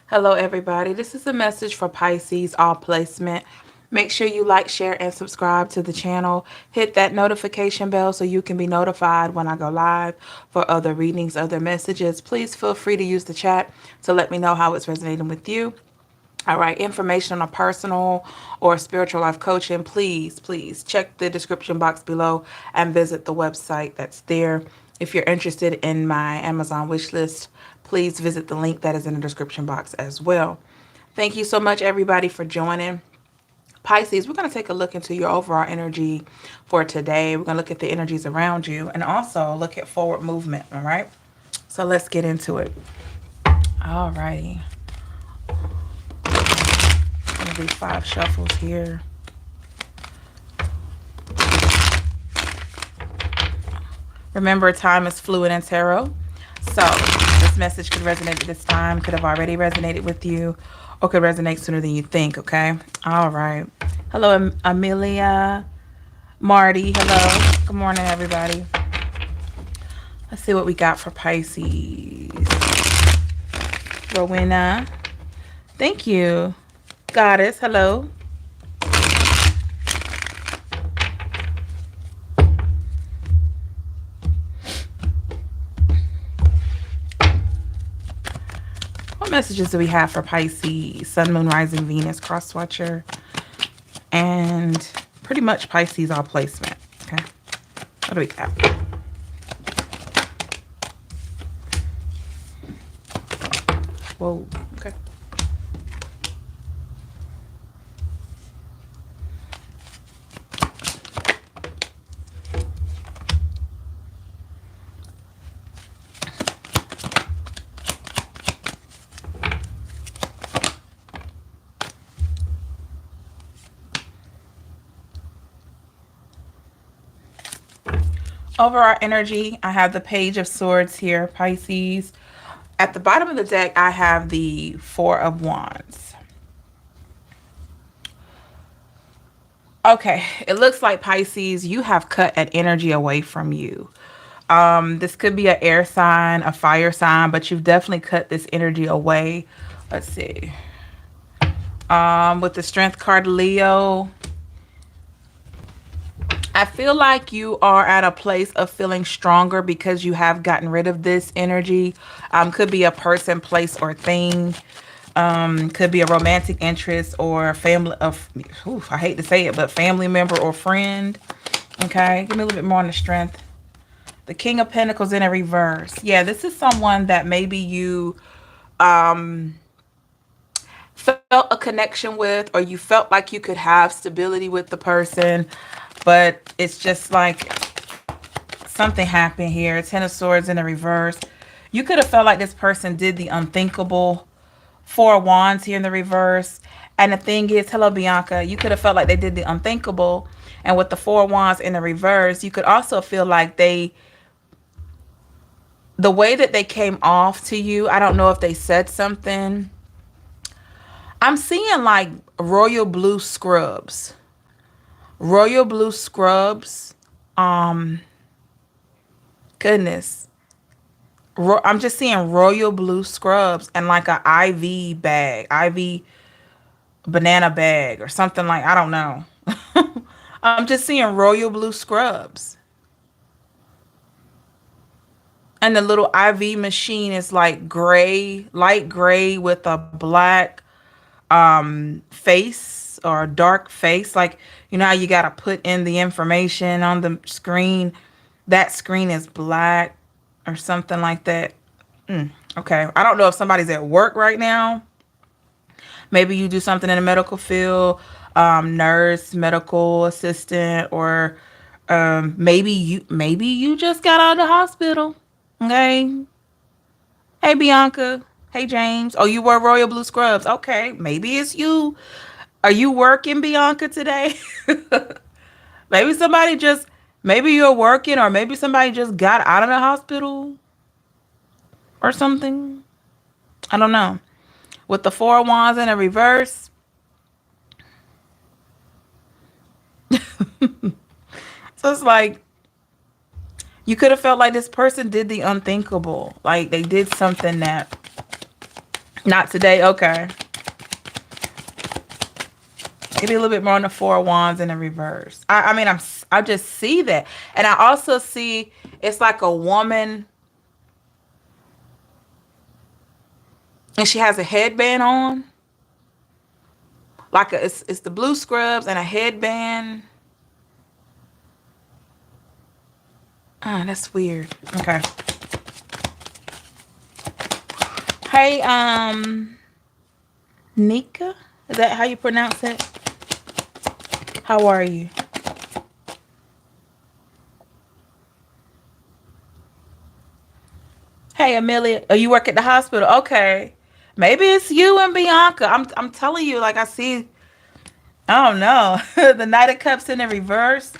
Hello, everybody. This is a message for Pisces, all placement. Make sure you like, share, and subscribe to the channel. Hit that notification bell so you can be notified when I go live for other readings, other messages. Please feel free to use the chat to let me know how it's resonating with you. All right, information on a personal or spiritual life coaching, please check the description box below and visit the website that's there. If you're interested in my Amazon wish list, please visit the link that is in the description box as well. Thank you so much, everybody, for joining. Pisces, we're going to take a look into your overall energy for today. We're going to look at the energies around you and also look at forward movement. All right, so let's get into it. All righty. I'm going to do 5 shuffles here. Remember, time is fluid in tarot. So this message could resonate at this time, could have already resonated with you, or could resonate sooner than you think, okay? All right. Hello, Amelia. Marty, hello. Good morning, everybody. Let's see what we got for Pisces. Rowena. Thank you. Goddess, hello. What messages do we have for Pisces? Sun, Moon, Rising, Venus, Cross Watcher, and pretty much Pisces all placement. Okay. What do we got? Whoa. Okay. Over our energy, I have the Page of Swords here, Pisces. At the bottom of the deck, I have the Four of Wands. Okay, it looks like Pisces, you have cut an energy away from you. This could be an air sign, a fire sign, but you've definitely cut this energy away. Let's see. With the Strength card, Leo, I feel like you are at a place of feeling stronger because you have gotten rid of this energy. Could be a person, place, or thing. Could be a romantic interest or family of, I hate to say it, but family member or friend. Okay, give me a little bit more on the Strength. The King of Pentacles in a reverse. Yeah, this is someone that maybe you felt a connection with, or you felt like you could have stability with the person, but it's just like something happened here. Ten of Swords in a reverse. You could have felt like this person did the unthinkable. Four of Wands here in the reverse. And the thing is, hello, Bianca, you could have felt like they did the unthinkable. And with the Four of Wands in the reverse, you could also feel like the way that they came off to you, I don't know if they said something. I'm seeing like royal blue scrubs. Royal blue scrubs. Goodness. I'm just seeing royal blue scrubs and like a IV bag, IV banana bag or something like, I don't know. I'm just seeing royal blue scrubs. And the little IV machine is like gray, light gray with a black face or a dark face. Like, you know how you got to put in the information on the screen? That screen is black or something like that. Okay. I don't know if somebody's at work right now. Maybe you do something in the medical field, nurse, medical assistant, or maybe you just got out of the hospital. Okay. Hey Bianca. Hey James. Oh, you wear royal blue scrubs. Okay. Maybe it's you. Are you working, Bianca, today? maybe somebody just maybe you're working, or maybe somebody just got out of the hospital or something. I don't know. With the Four of Wands in a reverse. So it's like you could have felt like this person did the unthinkable. Like they did something that Not today. Okay. Maybe a little bit more on the Four of Wands in the reverse. I mean, I just see that. And I also see it's like a woman and she has a headband on. Like it's the blue scrubs and a headband. Ah, that's weird. Okay. Hey, Nika? Is that how you pronounce it? How are you? Hey, Amelia. Oh, you work at the hospital? Okay. Maybe it's you and Bianca. I'm telling you, like I see, I don't know. The Knight of Cups in the reverse.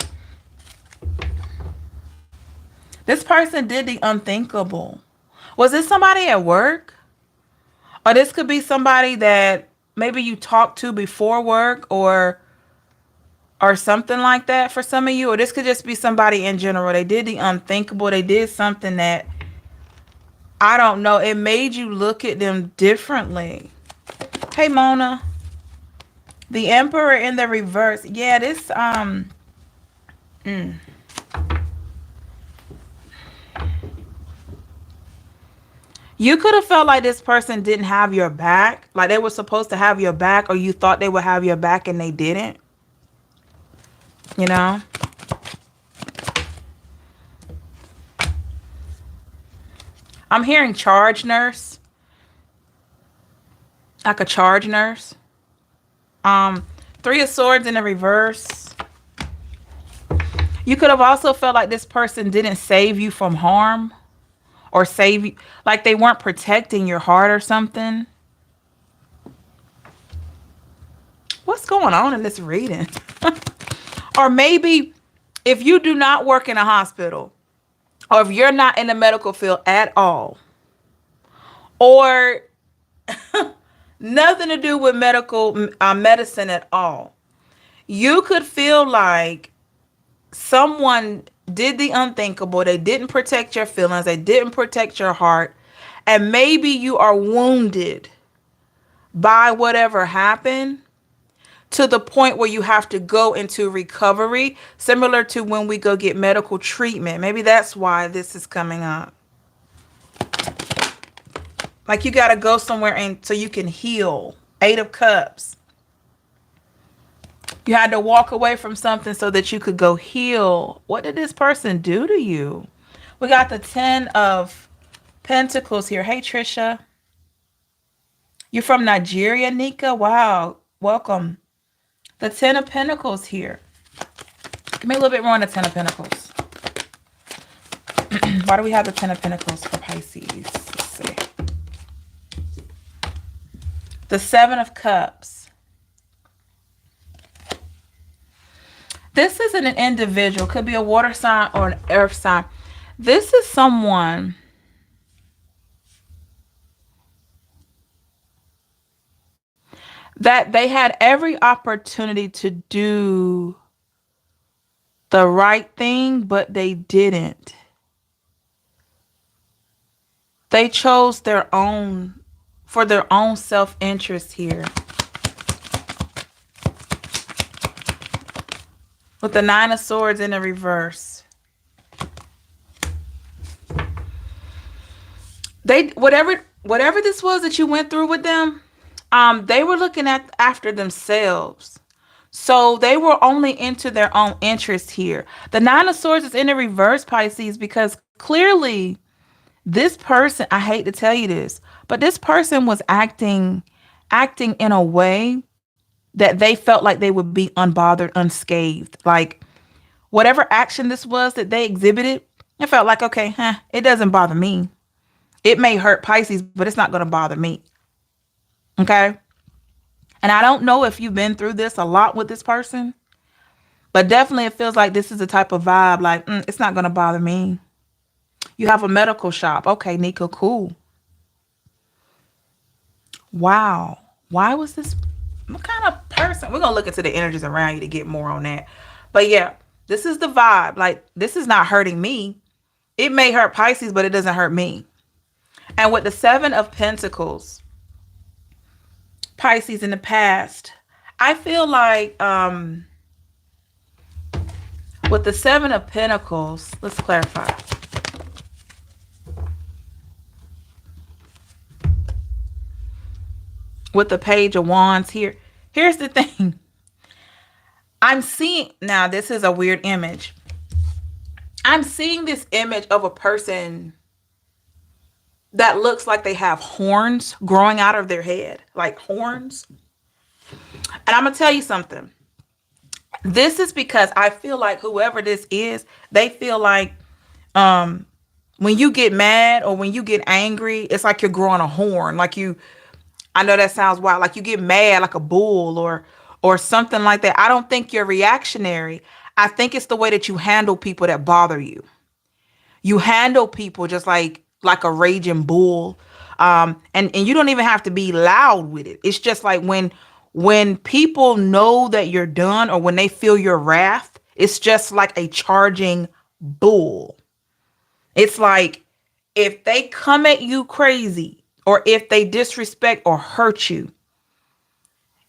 This person did the unthinkable. Was this somebody at work? Or this could be somebody that maybe you talked to before work or something like that for some of you. Or this could just be somebody in general. They did the unthinkable. They did something that, I don't know, it made you look at them differently. Hey, Mona. The Emperor in the reverse. Yeah, this, you could have felt like this person didn't have your back. Like they were supposed to have your back, or you thought they would have your back and they didn't. You know? I'm hearing charge nurse. Like a charge nurse. Three of Swords in the reverse. You could have also felt like this person didn't save you from harm. Or save you, like they weren't protecting your heart or something. What's going on in this reading? Or maybe if you do not work in a hospital, or if you're not in the medical field at all, or nothing to do with medicine at all, you could feel like someone did the unthinkable. They didn't protect your feelings. They didn't protect your heart. And maybe you are wounded by whatever happened to the point where you have to go into recovery, similar to when we go get medical treatment. Maybe that's why this is coming up. Like you got to go somewhere and so you can heal. Eight of Cups. You had to walk away from something so that you could go heal. What did this person do to you? We got the 10 of Pentacles here. Hey, Trisha. You're from Nigeria, Nika? Wow. Welcome. The 10 of Pentacles here. Give me a little bit more on the 10 of Pentacles. Why do we have the 10 of Pentacles for Pisces? Let's see. The 7 of Cups. This isn't an individual. Could be a water sign or an earth sign. This is someone that they had every opportunity to do the right thing, but they didn't. They chose their own, for their own self-interest here. With the 9 of Swords in the reverse. They, whatever this was that you went through with them, they were looking after themselves. So they were only into their own interest here. The 9 of Swords is in the reverse, Pisces, because clearly this person, I hate to tell you this, but this person was acting in a way that they felt like they would be unbothered, unscathed. Like whatever action this was that they exhibited, it felt like, okay, it doesn't bother me. It may hurt Pisces, but it's not going to bother me. Okay. And I don't know if you've been through this a lot with this person, but definitely it feels like this is the type of vibe like, it's not going to bother me. You have a medical shop. Okay, Nika, cool. Wow. Why was this? What kind of person? We're going to look into the energies around you to get more on that. But yeah, this is the vibe. Like, this is not hurting me. It may hurt Pisces, but it doesn't hurt me. And with the 7 of Pentacles, Pisces, in the past, I feel like with the Seven of Pentacles, let's clarify. With the Page of Wands here, here's the thing. I'm seeing, now this is a weird image. I'm seeing this image of a person that looks like they have horns growing out of their head, like horns. And I'm going to tell you something. This is because I feel like whoever this is, they feel like when you get mad or when you get angry, it's like you're growing a horn. Like you, I know that sounds wild, like you get mad like a bull or something like that. I don't think you're reactionary. I think it's the way that you handle people that bother you. You handle people just like a raging bull. And you don't even have to be loud with it. It's just like when people know that you're done or when they feel your wrath, it's just like a charging bull. It's like if they come at you crazy or if they disrespect or hurt you,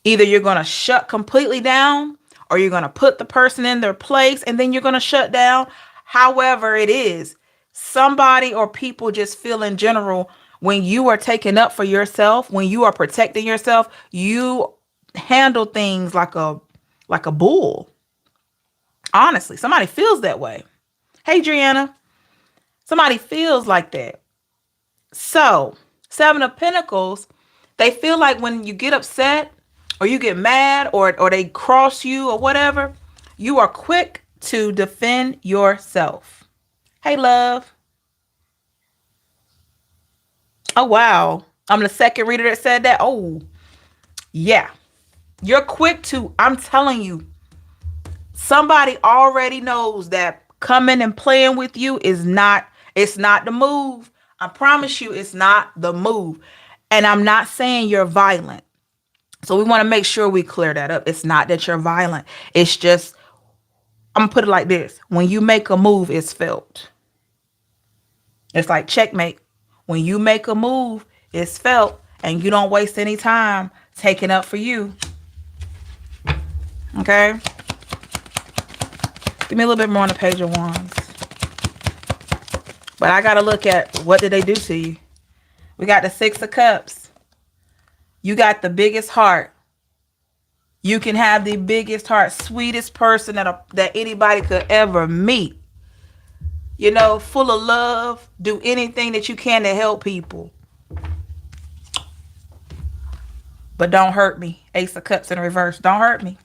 either you're going to shut completely down or you're going to put the person in their place and then you're going to shut down. However it is, somebody or people just feel in general, when you are taking up for yourself, when you are protecting yourself, you handle things like a bull. Honestly, somebody feels that way. Hey, Driana, somebody feels like that. So, Seven of Pentacles, they feel like when you get upset or you get mad or they cross you or whatever, you are quick to defend yourself. Hey, love. Oh, wow. I'm the second reader that said that. Oh, yeah. You're quick to, I'm telling you, somebody already knows that coming and playing with you it's not the move. I promise you, it's not the move. And I'm not saying you're violent. So we want to make sure we clear that up. It's not that you're violent. It's just, I'm going to put it like this. When you make a move, it's felt. It's like checkmate. When you make a move, it's felt. And you don't waste any time taking up for you. Okay? Give me a little bit more on the Page of Wands. But I got to look at what did they do to you. We got the Six of Cups. You got the biggest heart. You can have the biggest heart, sweetest person that anybody could ever meet. You know, full of love. Do anything that you can to help people. But don't hurt me. Ace of Cups in reverse. Don't hurt me.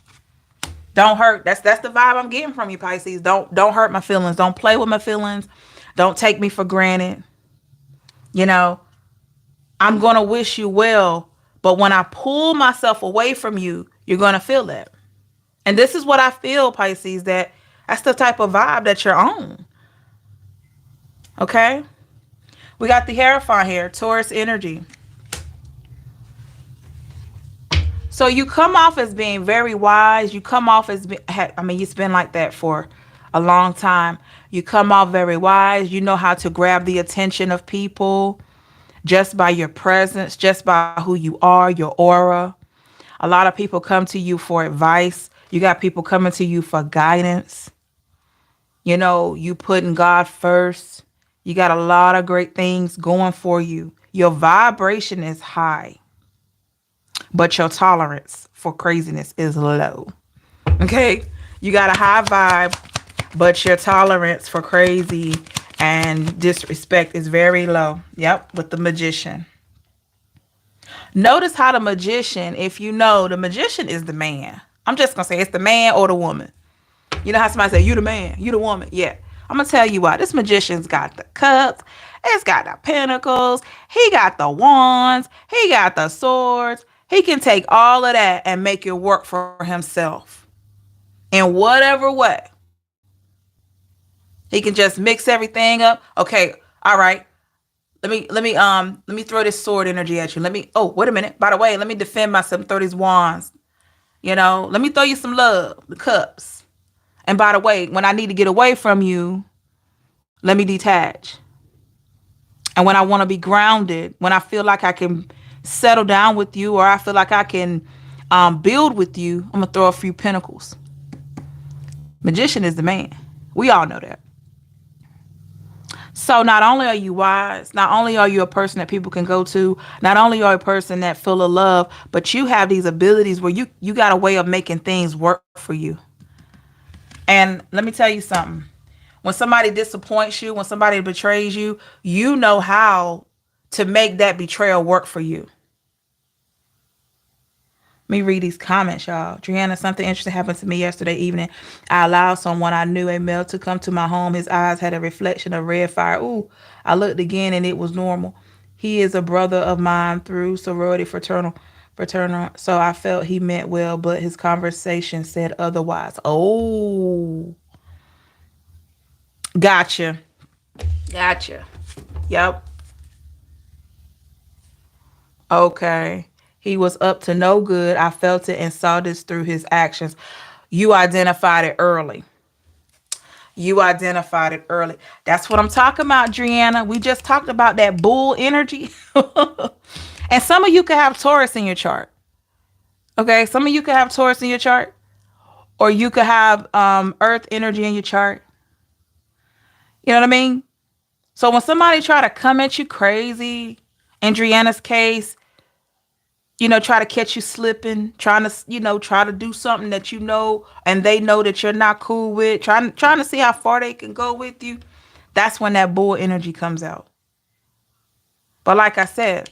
Don't hurt. That's the vibe I'm getting from you, Pisces. Don't hurt my feelings. Don't play with my feelings. Don't take me for granted. You know, I'm going to wish you well. But when I pull myself away from you, you're going to feel that. And this is what I feel, Pisces, that's the type of vibe that you're on. Okay? We got the Hierophant here, Taurus energy. So you come off as being very wise. You come off as, it's been like that for a long time. You come off very wise. You know how to grab the attention of people just by your presence, just by who you are, your aura. A lot of people come to you for advice. You got people coming to you for guidance. You know, you putting God first. You got a lot of great things going for you. Your vibration is high, but your tolerance for craziness is low. Okay? You got a high vibe, but your tolerance for crazy and disrespect is very low. Yep, with the Magician. Notice how the Magician, if you know, the Magician is the man. I'm just going to say it's the man or the woman. You know how somebody say, you the man, you the woman. Yeah. I'm going to tell you why. This Magician's got the cups. It's got the pentacles. He got the wands. He got the swords. He can take all of that and make it work for himself in whatever way. He can just mix everything up. Okay. All right. Let me throw this sword energy at you. Oh, wait a minute. By the way, let me defend myself, throw these wands. You know, let me throw you some love, the cups. And by the way, when I need to get away from you, let me detach. And when I want to be grounded, when I feel like I can settle down with you, or I feel like I can build with you, I'm gonna throw a few pentacles. Magician is the man. We all know that. So not only are you wise, not only are you a person that people can go to, not only are you a person that full of love, but you have these abilities where you got a way of making things work for you. And let me tell you something. When somebody disappoints you, when somebody betrays you, you know how to make that betrayal work for you. Let me read these comments, y'all. Driana, something interesting happened to me yesterday evening. I allowed someone I knew, a male, to come to my home. His eyes had a reflection of red fire. Ooh, I looked again and it was normal. He is a brother of mine through sorority fraternal. So I felt he meant well, but his conversation said otherwise. Oh, gotcha. Gotcha. Yep. Okay. He was up to no good. I felt it and saw this through his actions. You identified it early. You identified it early. That's what I'm talking about, Driana. We just talked about that bull energy. And some of you could have Taurus in your chart. Okay. Some of you could have Taurus in your chart. Or you could have earth energy in your chart. You know what I mean? So when somebody try to come at you crazy, in Driana's case, try to catch you slipping, trying to, try to do something that and they know that you're not cool with, trying to see how far they can go with you. That's when that bull energy comes out. But like I said,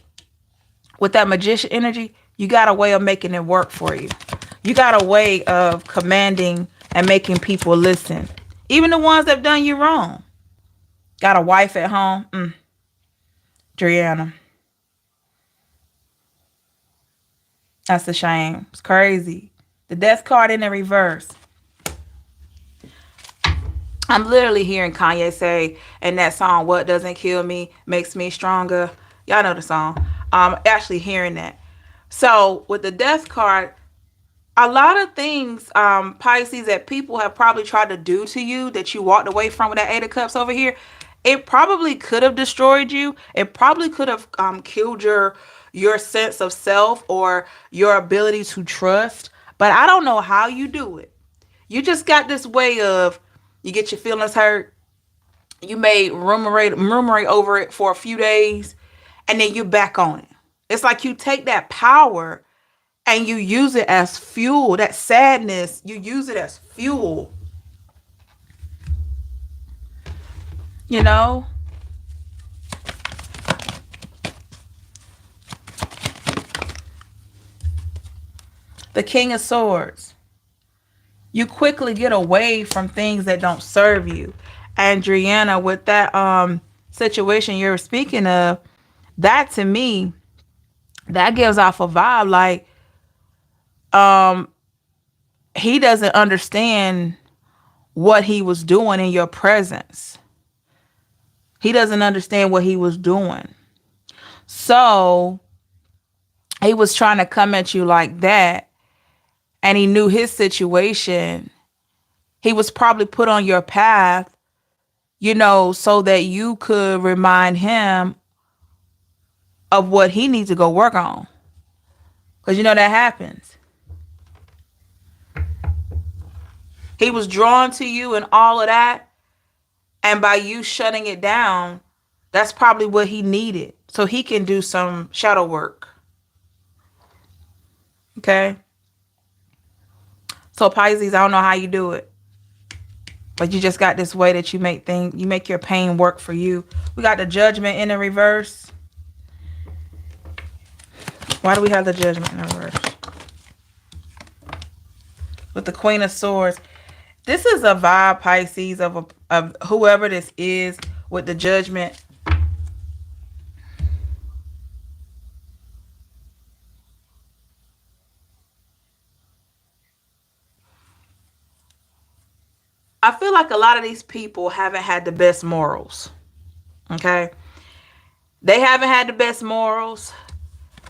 with that magician energy, you got a way of making it work for you. You got a way of commanding and making people listen. Even the ones that have done you wrong. Got a wife at home? Driana. That's a shame. It's crazy. The death card in the reverse. I'm literally hearing Kanye say in that song, "What doesn't kill me makes me stronger." Y'all know the song. I'm actually hearing that. So with the death card, a lot of things, Pisces, that people have probably tried to do to you that you walked away from with that Eight of Cups over here, it probably could have destroyed you. It probably could have killed your sense of self or your ability to trust. But I don't know how you do it. You just got this way of, you get your feelings hurt. You may ruminate over it for a few days, and then you back on it. It's like you take that power and you use it as fuel. That sadness, you use it as fuel. You know? The King of Swords. You quickly get away from things that don't serve you. And Driana, with that situation you're speaking of, that to me, that gives off a vibe like he doesn't understand what he was doing in your presence. He doesn't understand what he was doing. So he was trying to come at you like that. And he knew his situation. He was probably put on your path, so that you could remind him of what he needs to go work on. Because that happens. He was drawn to you and all of that. And by you shutting it down, that's probably what he needed. So he can do some shadow work. Okay? So Pisces, I don't know how you do it. But you just got this way that you make your pain work for you. We got the Judgment in the reverse. Why do we have the Judgment in the reverse? With the Queen of Swords. This is a vibe, Pisces, of whoever this is with the Judgment. I feel like a lot of these people haven't had the best morals. Okay? They haven't had the best morals.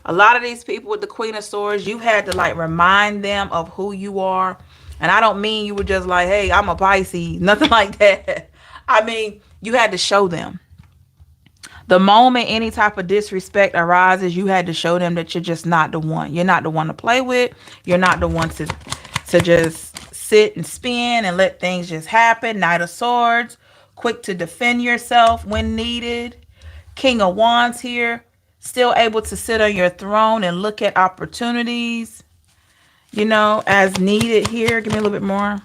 A lot of these people with the Queen of Swords, you had to remind them of who you are. And I don't mean you were just like, hey, I'm a Pisces. Nothing like that. I mean, you had to show them. The moment any type of disrespect arises, you had to show them that you're just not the one. You're not the one to play with. You're not the one to just sit and spin and let things just happen. Knight of Swords, quick to defend yourself when needed. King of Wands here, still able to sit on your throne and look at opportunities, as needed here. Give me a little bit more.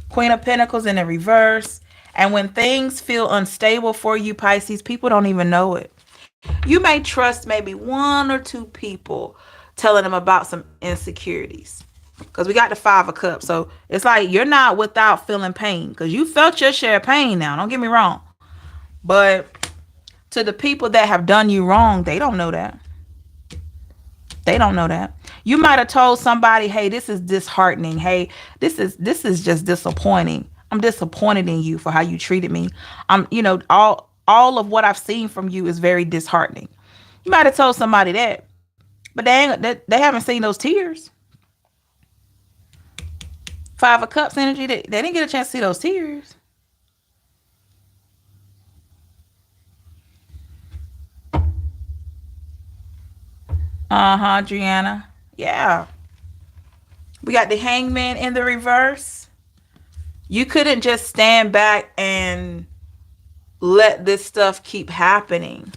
Queen of Pentacles in the reverse. And when things feel unstable for you, Pisces, people don't even know it. You may trust maybe one or two people telling them about some insecurities. Because we got the Five of Cups. So it's like you're not without feeling pain. Because you felt your share of pain now. Don't get me wrong. But to the people that have done you wrong, they don't know that. They don't know that. You might have told somebody, hey, this is disheartening. Hey, this is just disappointing. I'm disappointed in you for how you treated me. All of what I've seen from you is very disheartening. You might have told somebody that, but they haven't seen those tears. Five of Cups energy, they didn't get a chance to see those tears. Adriana. Yeah. We got the Hangman in the reverse. You couldn't just stand back and let this stuff keep happening,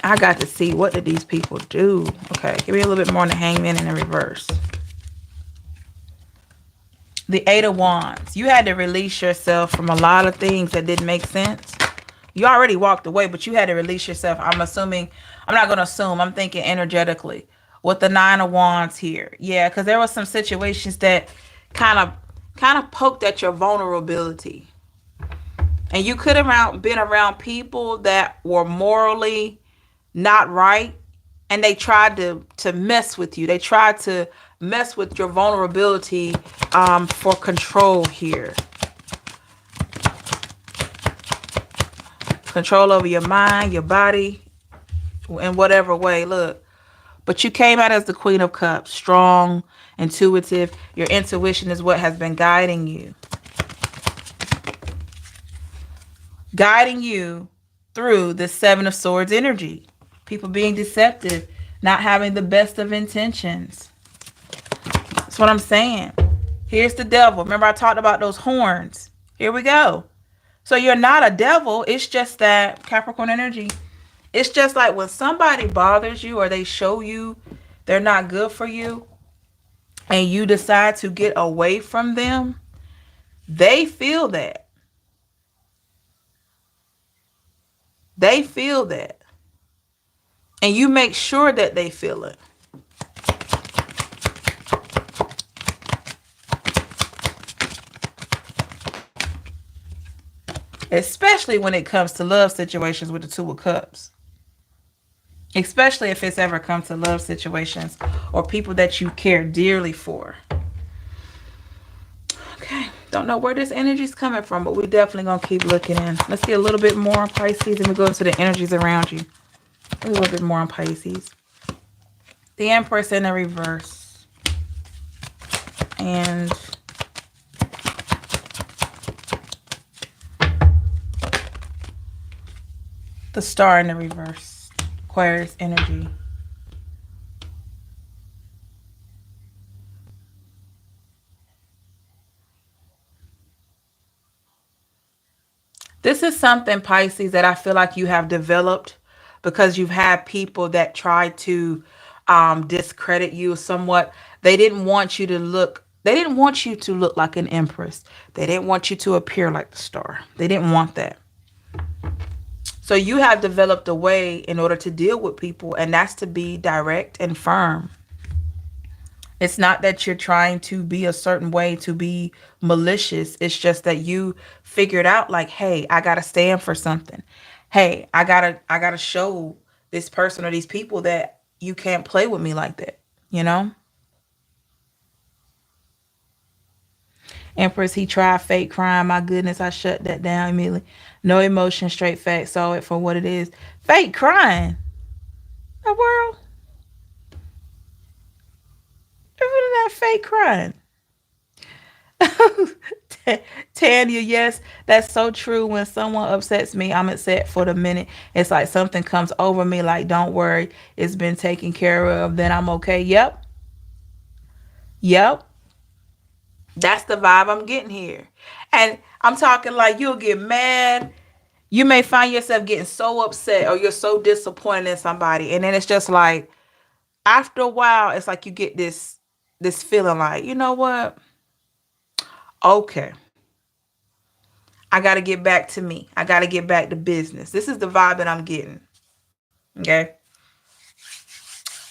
I got to see, what did these people do? Okay, give me a little bit more on the Hangman in the reverse. The Eight of Wands. You had to release yourself from a lot of things that didn't make sense. You already walked away, but you had to release yourself. I'm not going to assume. I'm thinking energetically. With the Nine of Wands here. Yeah, because there were some situations that kind of poked at your vulnerability. And you could have been around people that were morally not right. And they tried to mess with you. They tried to mess with your vulnerability for control here. Control over your mind, your body, in whatever way. Look. But you came out as the Queen of Cups. Strong, intuitive. Your intuition is what has been guiding you. Guiding you through the Seven of Swords energy. People being deceptive. Not having the best of intentions. That's what I'm saying. Here's the devil. Remember I talked about those horns. Here we go. So you're not a devil. It's just that Capricorn energy. It's just like when somebody bothers you or they show you they're not good for you and you decide to get away from them, they feel that. They feel that. And you make sure that they feel it. Especially when it comes to love situations with the Two of Cups. Especially if it's ever come to love situations or people that you care dearly for. Okay. Don't know where this energy is coming from, but we're definitely going to keep looking in. Let's get a little bit more on Pisces and we go into the energies around you. A little bit more on Pisces. The Empress in the reverse. And the Star in the reverse. Aquarius energy. This is something, Pisces, that I feel like you have developed because you've had people that try to discredit you somewhat. They didn't want you to look. They didn't want you to look like an empress. They didn't want you to appear like the star. They didn't want that. So you have developed a way in order to deal with people, and that's to be direct and firm. It's not that you're trying to be a certain way to be malicious. It's just that you figured out like, hey, I got to stand for something. Hey, I gotta show this person or these people that you can't play with me like that, you know? Empress, he tried fake crime. My goodness, I shut that down immediately. No emotion, straight fact. Saw it for what it is. Fake crying. The world? Everything that fake crying. Tanya, yes, that's so true. When someone upsets me, I'm upset for the minute. It's like something comes over me, like, don't worry, it's been taken care of, then I'm okay. Yep, yep, that's the vibe I'm getting here. And I'm talking like you'll get mad. You may find yourself getting so upset or you're so disappointed in somebody. And then it's just like, after a while, it's like you get this feeling like, you know what? Okay, I got to get back to me. I got to get back to business. This is the vibe that I'm getting. Okay.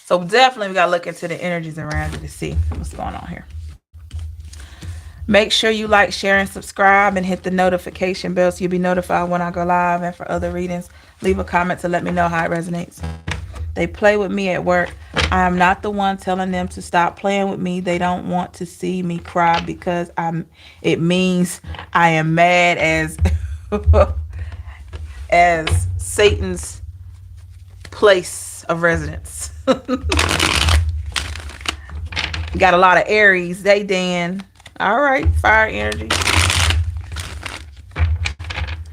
So definitely we got to look into the energies around you to see what's going on here. Make sure you like, share, and subscribe and hit the notification bell so you'll be notified when I go live. And for other readings, leave a comment to let me know how it resonates. They play with me at work. I am not the one telling them to stop playing with me. They don't want to see me cry because it means I am mad as as Satan's place of residence. Got a lot of Aries. They Dan. All right, fire energy.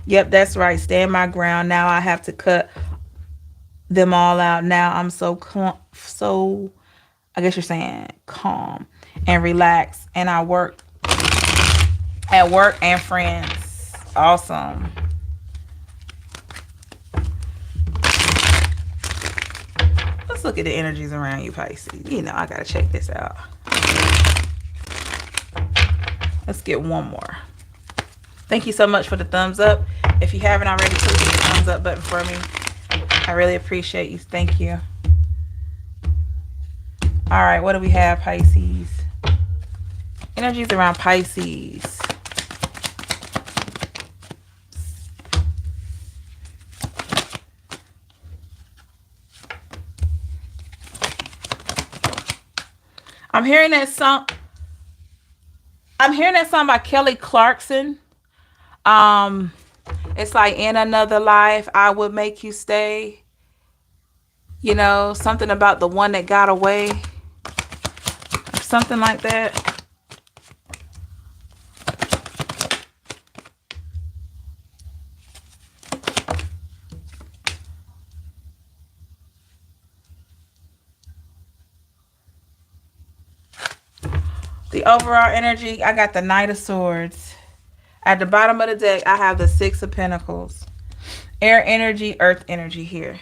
Yep, that's right. Stand my ground. Now I have to cut them all out. Now I'm so I guess you're saying calm and relax. And I work at work and friends. Awesome. Let's look at the energies around you, Pisces. You know, I gotta check this out. Let's get one more. Thank you so much for the thumbs up. If you haven't already, please hit the thumbs up button for me. I really appreciate you. Thank you. All right, what do we have, Pisces? Energies around Pisces. I'm hearing that song. I'm hearing that song by Kelly Clarkson. It's like, in another life, I would make you stay. You know, something about the one that got away. Or something like that. The overall energy, I got the Knight of Swords. At the bottom of the deck, I have the Six of Pentacles. Air energy, earth energy here.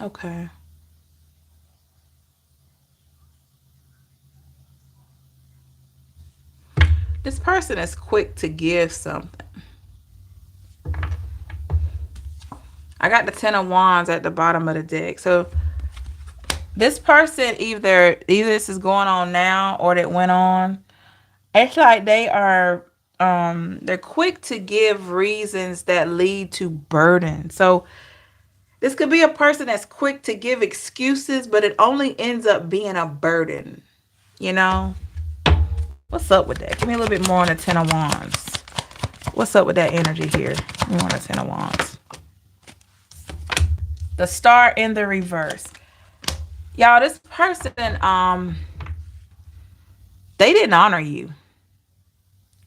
Okay. This person is quick to give something. I got the Ten of Wands at the bottom of the deck. So this person, either this is going on now or that went on. It's like they are they're quick to give reasons that lead to burden. So this could be a person that's quick to give excuses, but it only ends up being a burden. You know? What's up with that? Give me a little bit more on the Ten of Wands. What's up with that energy here? We want a Ten of Wands. The Star in the reverse. Y'all, this person, they didn't honor you.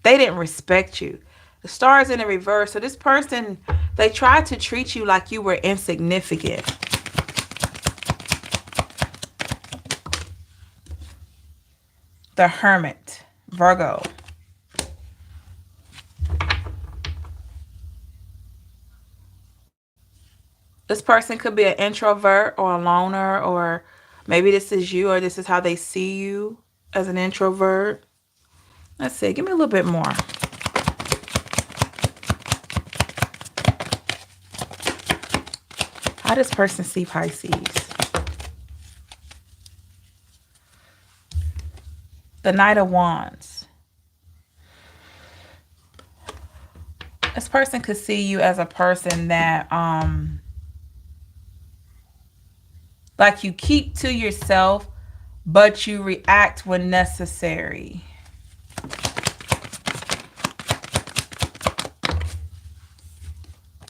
They didn't respect you. The Star is in the reverse. So this person, they tried to treat you like you were insignificant. The Hermit, Virgo. This person could be an introvert or a loner, or maybe this is you, or this is how they see you as an introvert. Let's see. Give me a little bit more. How does this person see Pisces? The Knight of Wands. This person could see you as a person that, like, you keep to yourself, but you react when necessary.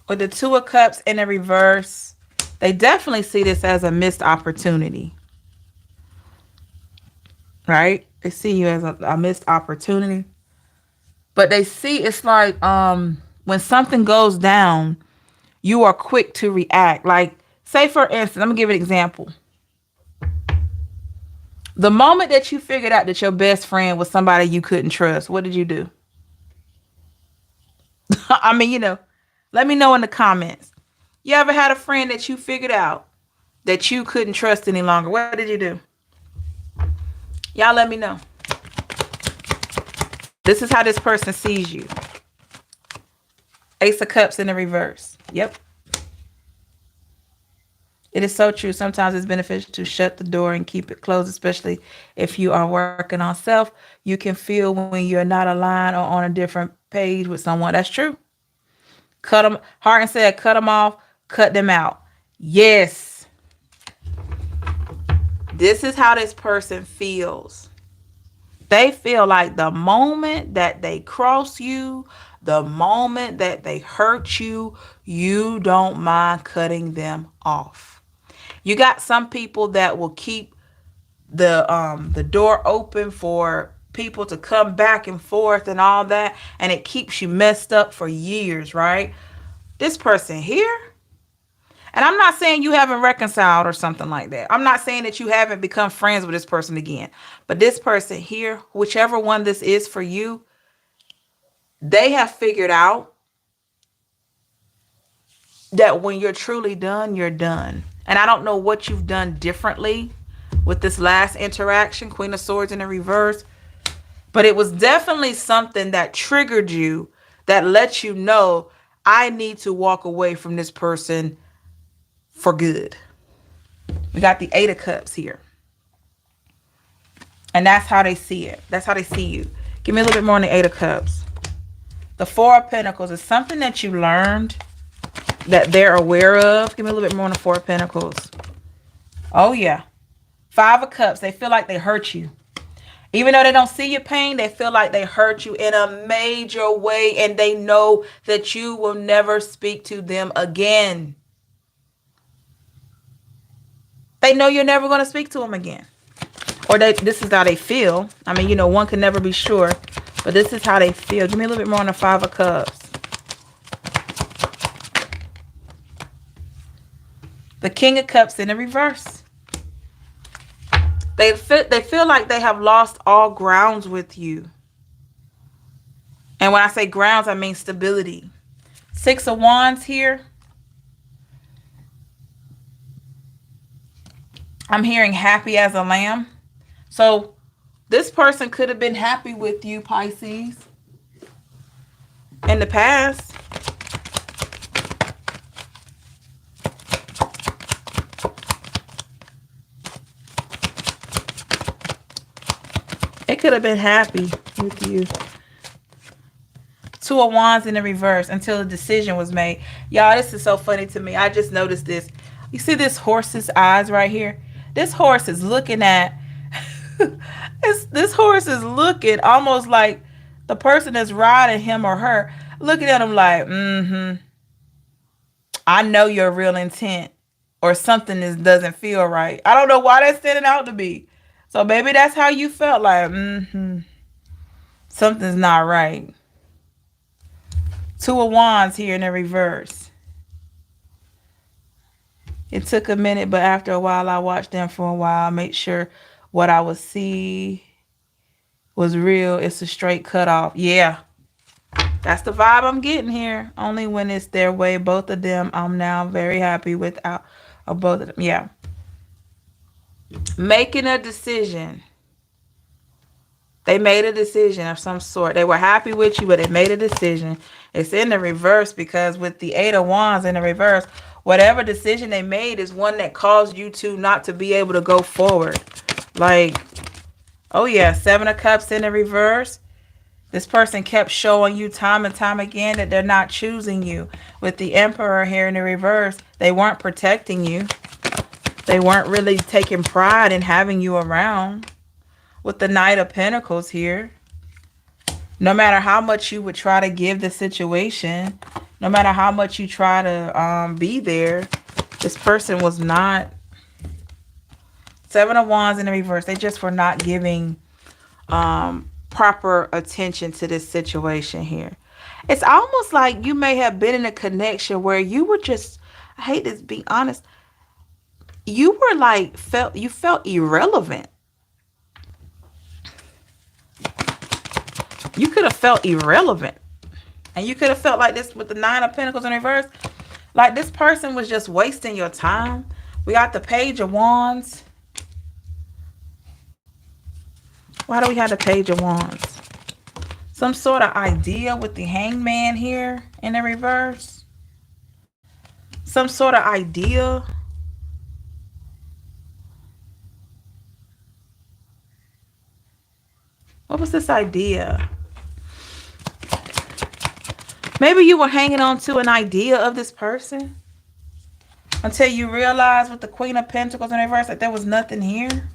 With the Two of Cups in the reverse, they definitely see this as a missed opportunity, right? They see you as a missed opportunity. But they see it's like when something goes down, you are quick to react. Like, say for instance, I'm gonna give an example. The moment that you figured out that your best friend was somebody you couldn't trust, what did you do? I mean, let me know in the comments. You ever had a friend that you figured out that you couldn't trust any longer? What did you do? Y'all let me know. This is how this person sees you. Ace of Cups in the reverse. Yep. It is so true. Sometimes it's beneficial to shut the door and keep it closed, especially if you are working on self. You can feel when you're not aligned or on a different page with someone. That's true. Cut them. Harden said, cut them off, cut them out. Yes. This is how this person feels. They feel like the moment that they cross you, the moment that they hurt you, you don't mind cutting them off. You got some people that will keep the door open for people to come back and forth and all that, and it keeps you messed up for years, right? This person here, and I'm not saying you haven't reconciled or something like that. I'm not saying that you haven't become friends with this person again. But this person here, whichever one this is for you, they have figured out that when you're truly done, you're done. And I don't know what you've done differently with this last interaction, Queen of Swords in the reverse, but it was definitely something that triggered you, that lets you know, I need to walk away from this person for good. We got the Eight of Cups here. And that's how they see it. That's how they see you. Give me a little bit more on the Eight of Cups. The Four of Pentacles is something that you learned that they're aware of. Give me a little bit more on the Four of Pentacles. Oh, yeah. Five of Cups. They feel like they hurt you. Even though they don't see your pain, they feel like they hurt you in a major way. And they know that you will never speak to them again. They know you're never going to speak to them again. Or this is how they feel. I mean, one can never be sure. But this is how they feel. Give me a little bit more on the Five of Cups. The King of Cups in the reverse. They feel like they have lost all grounds with you. And when I say grounds, I mean stability. Six of Wands here. I'm hearing happy as a lamb. So this person could have been happy with you, Pisces, in the past. They could have been happy with you. Two of Wands in the reverse until a decision was made. Y'all, this is so funny to me. I just noticed this. You see this horse's eyes right here? This horse is looking at... this horse is looking almost like the person that's riding him or her, looking at him like, I know your real intent, or something doesn't feel right. I don't know why that's standing out to me. So maybe that's how you felt, like, something's not right. Two of Wands here in the reverse. It took a minute, but after a while, I watched them for a while. Make sure what I would see was real. It's a straight cutoff. Yeah. That's the vibe I'm getting here. Only when it's their way. Both of them, I'm now very happy with both of them. Yeah. Making a decision. They made a decision of some sort. They were happy with you, but they made a decision. It's in the reverse because with the Eight of Wands in the reverse, whatever decision they made is one that caused you to not to be able to go forward. Like, oh yeah, Seven of Cups in the reverse. This person kept showing you time and time again that they're not choosing you. With the Emperor here in the reverse, they weren't protecting you. They weren't really taking pride in having you around. With the Knight of Pentacles here, no matter how much you would try to give the situation, No matter how much you try to be there, this person was not. Seven of Wands in the reverse. They just were not giving proper attention to this situation here. It's almost like you may have been in a connection where you were just, I hate to be honest, you were like, you felt irrelevant. You could have felt irrelevant. And you could have felt like this with the Nine of Pentacles in reverse. Like this person was just wasting your time. We got the Page of Wands. Why do we have the Page of Wands? Some sort of idea with the Hangman here in the reverse. Some sort of idea. What was this idea? Maybe you were hanging on to an idea of this person until you realized with the Queen of Pentacles in reverse that there was nothing here.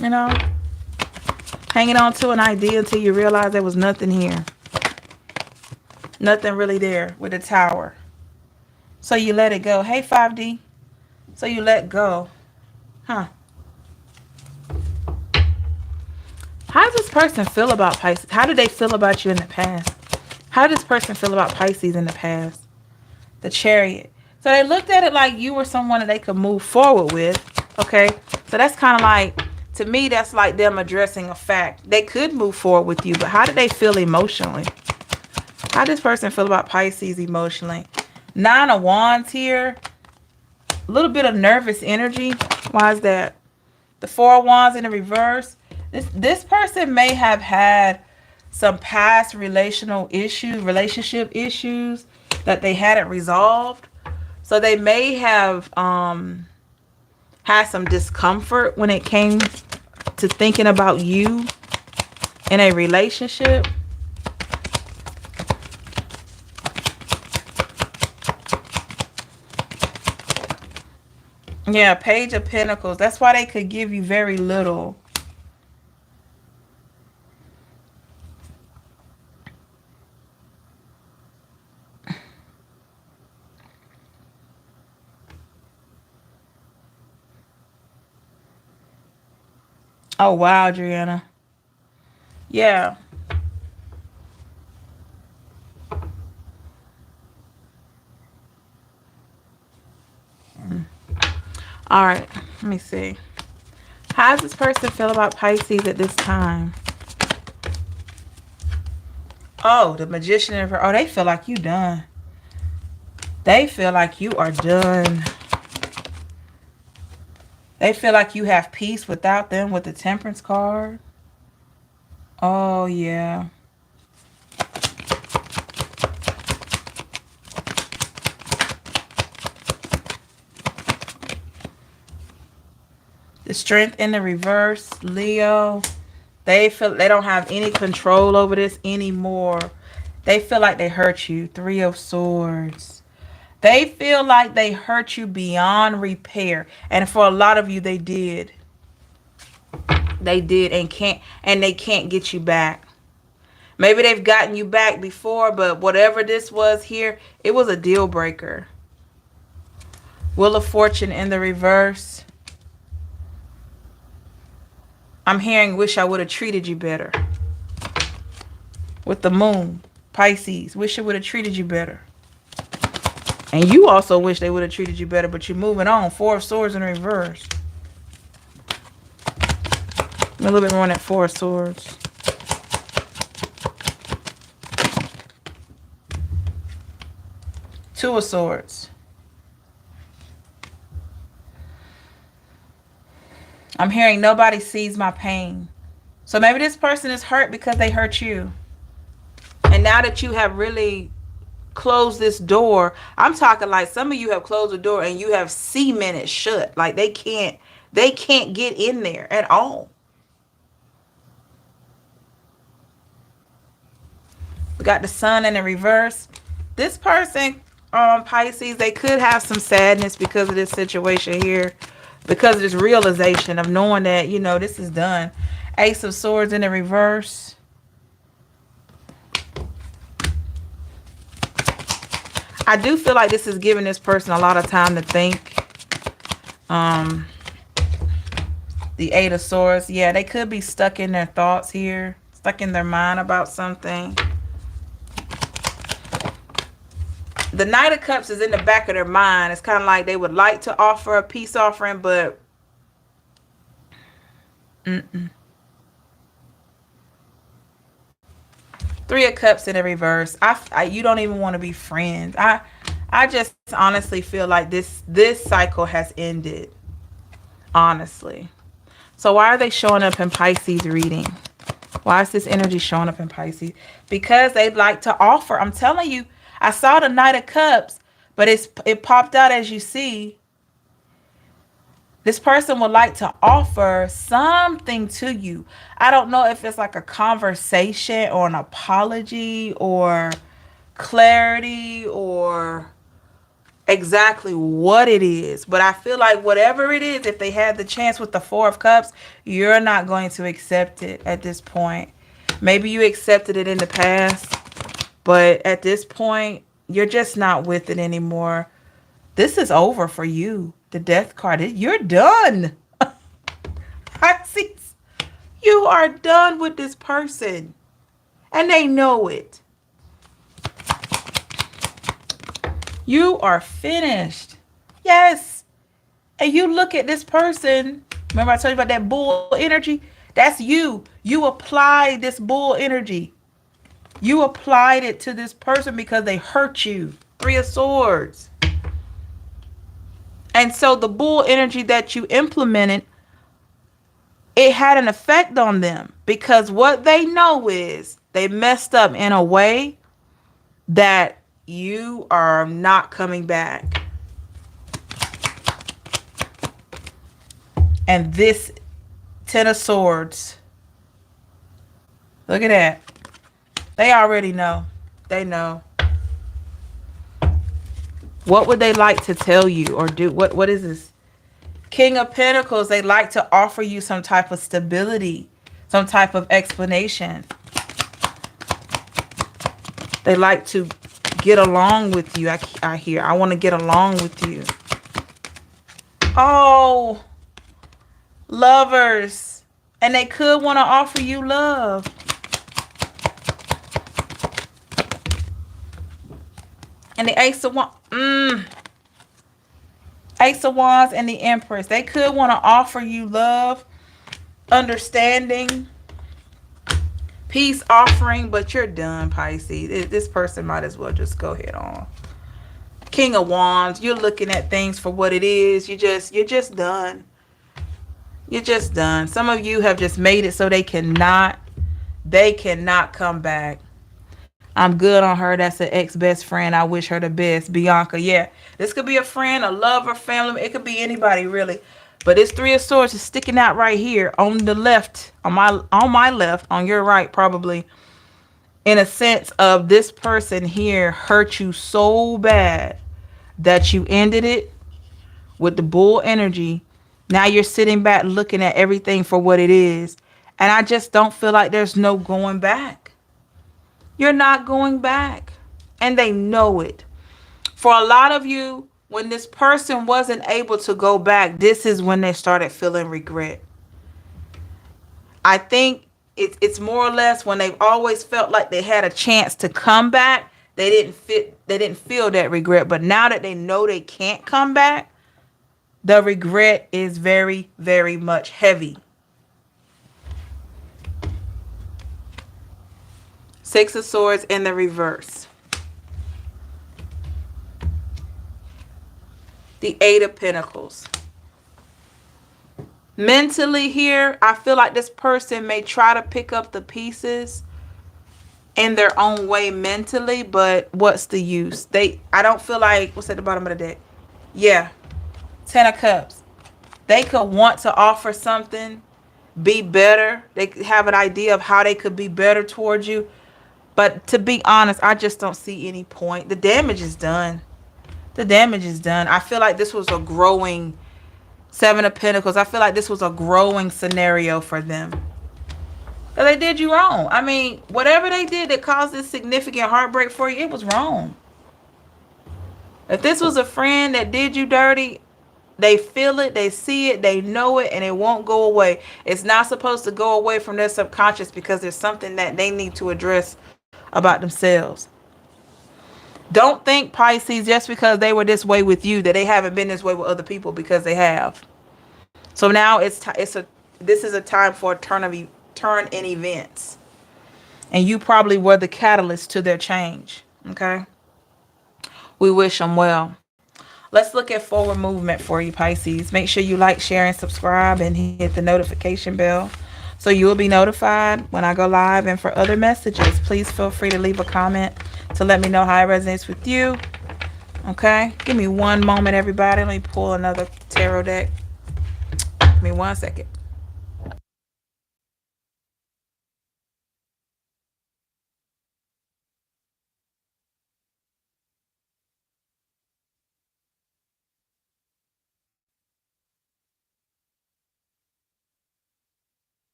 You know, hanging on to an idea until you realize there was nothing here. Nothing really there with the Tower. So you let it go. Hey, 5D. So you let go. Huh. How does this person feel about Pisces? How did they feel about you in the past? How did this person feel about Pisces in the past? The Chariot. So they looked at it like you were someone that they could move forward with. Okay. So that's kind of like, to me, that's like them addressing a fact. They could move forward with you, but how did they feel emotionally? How does this person feel about Pisces emotionally? Nine of Wands here. A little bit of nervous energy. Why is that? The Four of Wands in the reverse. This person may have had some past relationship issues that they hadn't resolved. So they may have had some discomfort when it came to thinking about you in a relationship. Yeah, Page of Pentacles. That's why they could give you very little. Oh, wow, Adriana. Yeah. All right. Let me see. How does this person feel about Pisces at this time? Oh, the Magician of her. Oh, they feel like you done. They feel like you are done. They feel like you have peace without them with the Temperance card. Oh, yeah. The Strength in the reverse, Leo. They feel they don't have any control over this anymore. They feel like they hurt you. Three of Swords. They feel like they hurt you beyond repair. And for a lot of you, they did. They did and they can't get you back. Maybe they've gotten you back before, but whatever this was here, it was a deal breaker. Wheel of Fortune in the reverse. I'm hearing wish I would have treated you better. With the Moon, Pisces, wish I would have treated you better. And you also wish they would have treated you better, but you're moving on. Four of Swords in reverse. A little bit more on that Four of Swords. Two of Swords. I'm hearing nobody sees my pain. So maybe this person is hurt because they hurt you. And now that you have really closed this door, I'm talking like some of you have closed the door and you have cemented shut. Like they can't get in there at all. We got the Sun in the reverse. This person, Pisces, they could have some sadness because of this situation here. Because of this realization of knowing that, you know, this is done. Ace of Swords in the reverse. I do feel like this is giving this person a lot of time to think. Um, the Eight of Swords. Yeah, they could be stuck in their thoughts here. Stuck in their mind about something. The Knight of Cups is in the back of their mind. It's kind of like they would like to offer a peace offering, but Three of Cups in the reverse. You don't even want to be friends. I just honestly feel like this cycle has ended. Honestly. So why are they showing up in Pisces reading? Why is this energy showing up in Pisces? Because they'd like to offer. I'm telling you, I saw the Knight of Cups, but it popped out as you see. This person would like to offer something to you. I don't know if it's like a conversation or an apology or clarity or exactly what it is. But I feel like whatever it is, if they had the chance with the Four of Cups, you're not going to accept it at this point. Maybe you accepted it in the past, but at this point, you're just not with it anymore. This is over for you. The Death card. You're done. Pisces, you are done with this person. And they know it. You are finished. Yes. And you look at this person. Remember I told you about that bull energy? That's you. You applied this bull energy. You applied it to this person because they hurt you. Three of Swords. And so the bull energy that you implemented, it had an effect on them because what they know is they messed up in a way that you are not coming back. And this Ten of Swords, look at that. They already know. They know. What would they like to tell you or do? What is this? King of Pentacles, they like to offer you some type of stability, some type of explanation. They like to get along with you. I hear. I want to get along with you. Oh, Lovers. And they could want to offer you love. And the Ace of Wands. Ace of Wands and the Empress. They could want to offer you love, understanding, peace offering, but you're done, Pisces. This person might as well just go ahead on. King of Wands. You're looking at things for what it is. You're just done. You're just done. Some of you have just made it so they cannot come back. I'm good on her. That's an ex-best friend. I wish her the best. Bianca, yeah. This could be a friend, a lover, family. It could be anybody, really. But this Three of Swords is sticking out right here on the left, on my left, on your right, probably. In a sense of this person here hurt you so bad that you ended it with the bull energy. Now you're sitting back looking at everything for what it is. And I just don't feel like there's no going back. You're not going back. And they know it. For a lot of you, when this person wasn't able to go back, this is when they started feeling regret. I think it's more or less when they've always felt like they had a chance to come back, they didn't feel that regret. But now that they know they can't come back, the regret is very, very much heavy. Six of Swords in the reverse. The Eight of Pentacles. Mentally here, I feel like this person may try to pick up the pieces in their own way mentally, but what's the use? I don't feel like, what's at the bottom of the deck? Yeah. Ten of Cups. They could want to offer something, be better. They have an idea of how they could be better towards you. But to be honest, I just don't see any point. The damage is done. The damage is done. I feel like this was a growing Seven of Pentacles. I feel like this was a growing scenario for them. But they did you wrong. I mean, whatever they did that caused this significant heartbreak for you, it was wrong. If this was a friend that did you dirty, they feel it, they see it, they know it, and it won't go away. It's not supposed to go away from their subconscious because there's something that they need to address about themselves. Don't think, Pisces, just because they were this way with you that they haven't been this way with other people, because they have. So now this is a time for a turn in events, and you probably were the catalyst to their change. Okay, we wish them well. Let's look at forward movement for you, Pisces. Make sure you like, share, and subscribe, and hit the notification bell so you will be notified when I go live. And for other messages, please feel free to leave a comment to let me know how it resonates with you. Okay, give me one moment, everybody. Let me pull another tarot deck. Give me 1 second.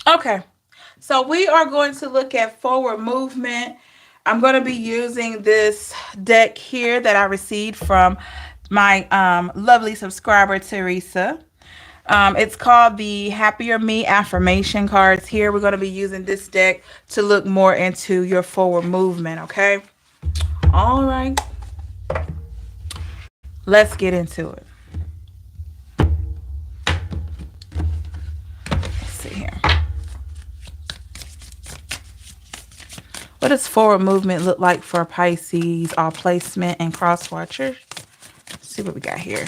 Okay, so we are going to look at forward movement. I'm going to be using this deck here that I received from my lovely subscriber, Teresa. It's called the Happier Me affirmation cards. Here, we're going to be using this deck to look more into your forward movement, okay? All right, let's get into it. Let's see here. What does forward movement look like for Pisces, all placement, and cross watchers? Let's see what we got here.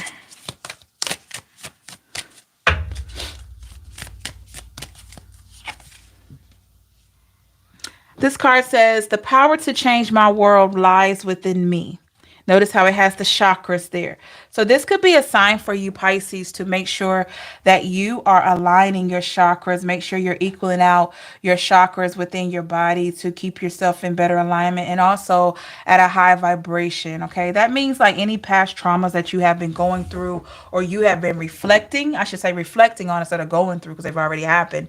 This card says, the power to change my world lies within me. Notice how it has the chakras there. So this could be a sign for you, Pisces, to make sure that you are aligning your chakras. Make sure you're equaling out your chakras within your body to keep yourself in better alignment and also at a high vibration. Okay, that means like any past traumas that you have been going through or you have been reflecting, I should say reflecting on instead of going through because they've already happened.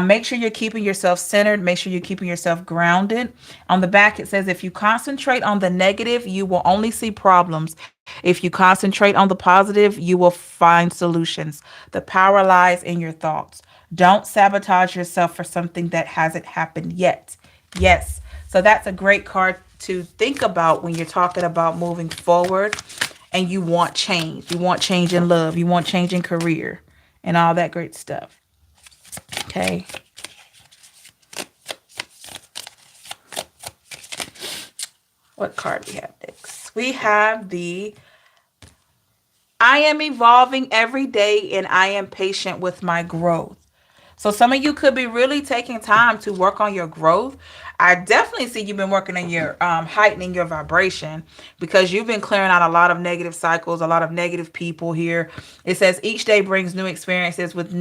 Make sure you're keeping yourself centered. Make sure you're keeping yourself grounded. On the back, it says, if you concentrate on the negative, you will only see problems. If you concentrate on the positive, you will find solutions. The power lies in your thoughts. Don't sabotage yourself for something that hasn't happened yet. Yes. So that's a great card to think about when you're talking about moving forward and you want change. You want change in love. You want change in career and all that great stuff. Okay. What card we have next? We have the I am evolving every day and I am patient with my growth. So some of you could be really taking time to work on your growth. I definitely see you've been working on your heightening your vibration because you've been clearing out a lot of negative cycles, a lot of negative people here. It says each day brings new experiences with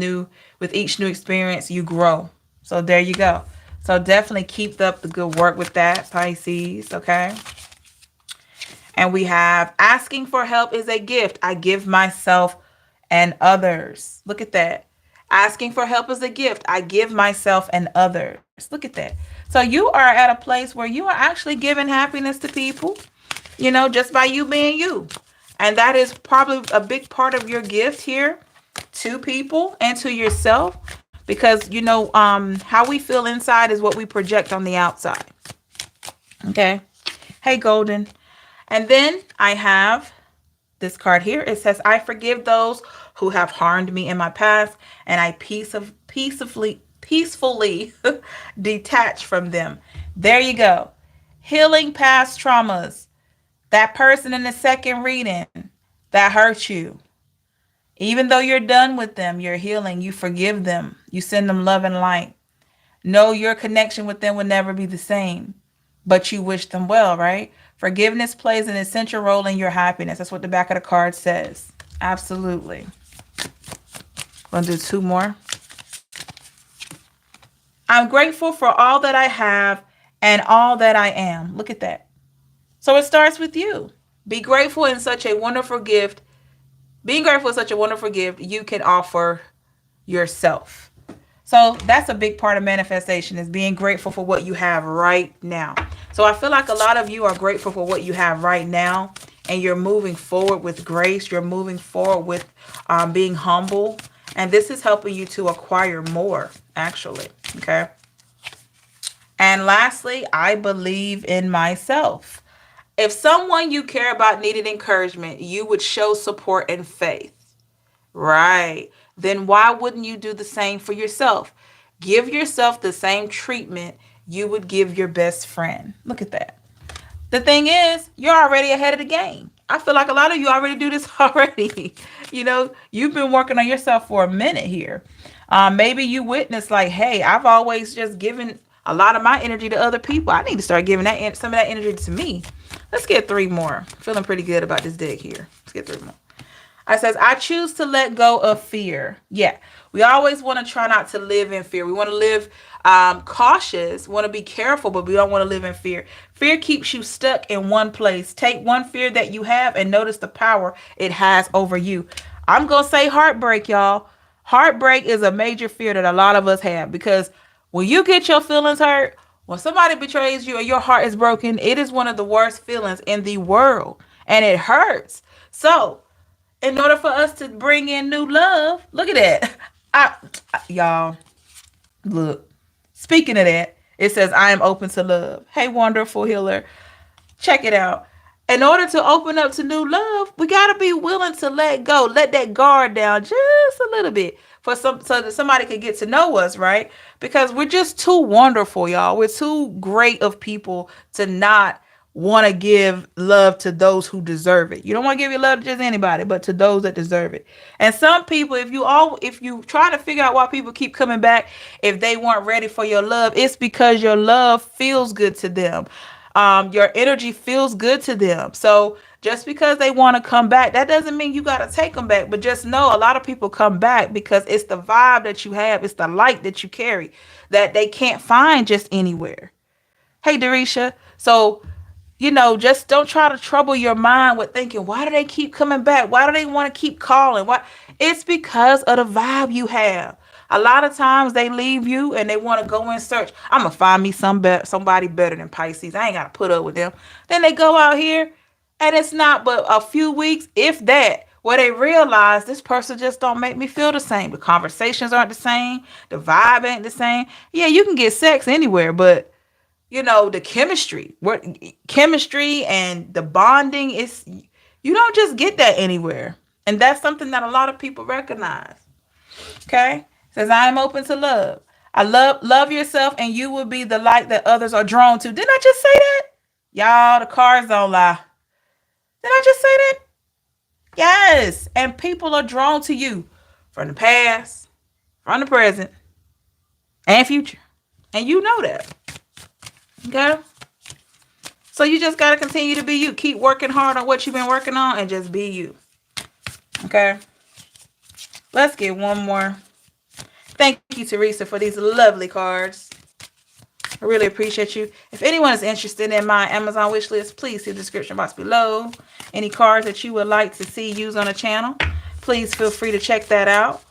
each new experience you grow. So there you go. So definitely keep up the good work with that, Pisces, okay? And we have asking for help is a gift I give myself and others. Look at that. Asking for help is a gift I give myself and others. Look at that. So you are at a place where you are actually giving happiness to people, just by you being you. And that is probably a big part of your gift here to people and to yourself, because how we feel inside is what we project on the outside. Okay. Hey, Golden. And then I have this card here. It says, I forgive those who have harmed me in my past, and I peacefully detach from them. There you go. Healing past traumas. That person in the second reading that hurt you. Even though you're done with them, you're healing. You forgive them. You send them love and light. Know your connection with them will never be the same, but you wish them well, right? Forgiveness plays an essential role in your happiness. That's what the back of the card says. Absolutely. Gonna do two more. I'm grateful for all that I have and all that I am. Look at that. So it starts with you. Be grateful in such a wonderful gift. Being grateful is such a wonderful gift you can offer yourself. So that's a big part of manifestation, is being grateful for what you have right now. So I feel like a lot of you are grateful for what you have right now, and you're moving forward with grace. You're moving forward with being humble. And this is helping you to acquire more, actually. Okay. And lastly, I believe in myself. If someone you care about needed encouragement, you would show support and faith. Right. Then why wouldn't you do the same for yourself? Give yourself the same treatment you would give your best friend. Look at that. The thing is, you're already ahead of the game. I feel like a lot of you already do this already. You've been working on yourself for a minute here. Maybe you witnessed like, hey, I've always just given a lot of my energy to other people. I need to start giving some of that energy to me. Let's get three more. Feeling pretty good about this deck here. Let's get three more. I says, I choose to let go of fear. Yeah, we always want to try not to live in fear. We want to live cautious, want to be careful, but we don't want to live in fear. Fear keeps you stuck in one place. Take one fear that you have and notice the power it has over you. I'm going to say heartbreak, y'all. Heartbreak is a major fear that a lot of us have, because when you get your feelings hurt, when somebody betrays you or your heart is broken, it is one of the worst feelings in the world, and it hurts. So, in order for us to bring in new love, look at that. Y'all, look. Speaking of that, it says, I am open to love. Hey, wonderful healer. Check it out. In order to open up to new love, we got to be willing to let go. Let that guard down just a little bit so that somebody can get to know us, right? Because we're just too wonderful, y'all. We're too great of people to not want to give love to those who deserve it. You don't want to give your love to just anybody, but to those that deserve it. And some people, if you try to figure out why people keep coming back, if they weren't ready for your love, it's because your love feels good to them. Your energy feels good to them. So just because they want to come back, that doesn't mean you got to take them back. But just know, a lot of people come back because it's the vibe that you have. It's the light that you carry that they can't find just anywhere. Hey, Darisha. So, just don't try to trouble your mind with thinking, why do they keep coming back? Why do they want to keep calling? Why? It's because of the vibe you have. A lot of times they leave you and they want to go and search. I'm going to find me somebody better than Pisces. I ain't got to put up with them. Then they go out here and it's not but a few weeks, if that, where they realize this person just don't make me feel the same. The conversations aren't the same. The vibe ain't the same. Yeah, you can get sex anywhere, but the chemistry and the bonding is, you don't just get that anywhere. And that's something that a lot of people recognize. Okay. It says, I am open to love. I love yourself, and you will be the light that others are drawn to. Didn't I just say that? Y'all, the cards don't lie. Did I just say that? Yes. And people are drawn to you from the past, from the present, and future. And you know that. Okay? So you just got to continue to be you. Keep working hard on what you've been working on and just be you. Okay? Let's get one more. Thank you, Teresa, for these lovely cards. I really appreciate you. If anyone is interested in my Amazon wish list, please see the description box below. Any cards that you would like to see used on the channel, please feel free to check that out.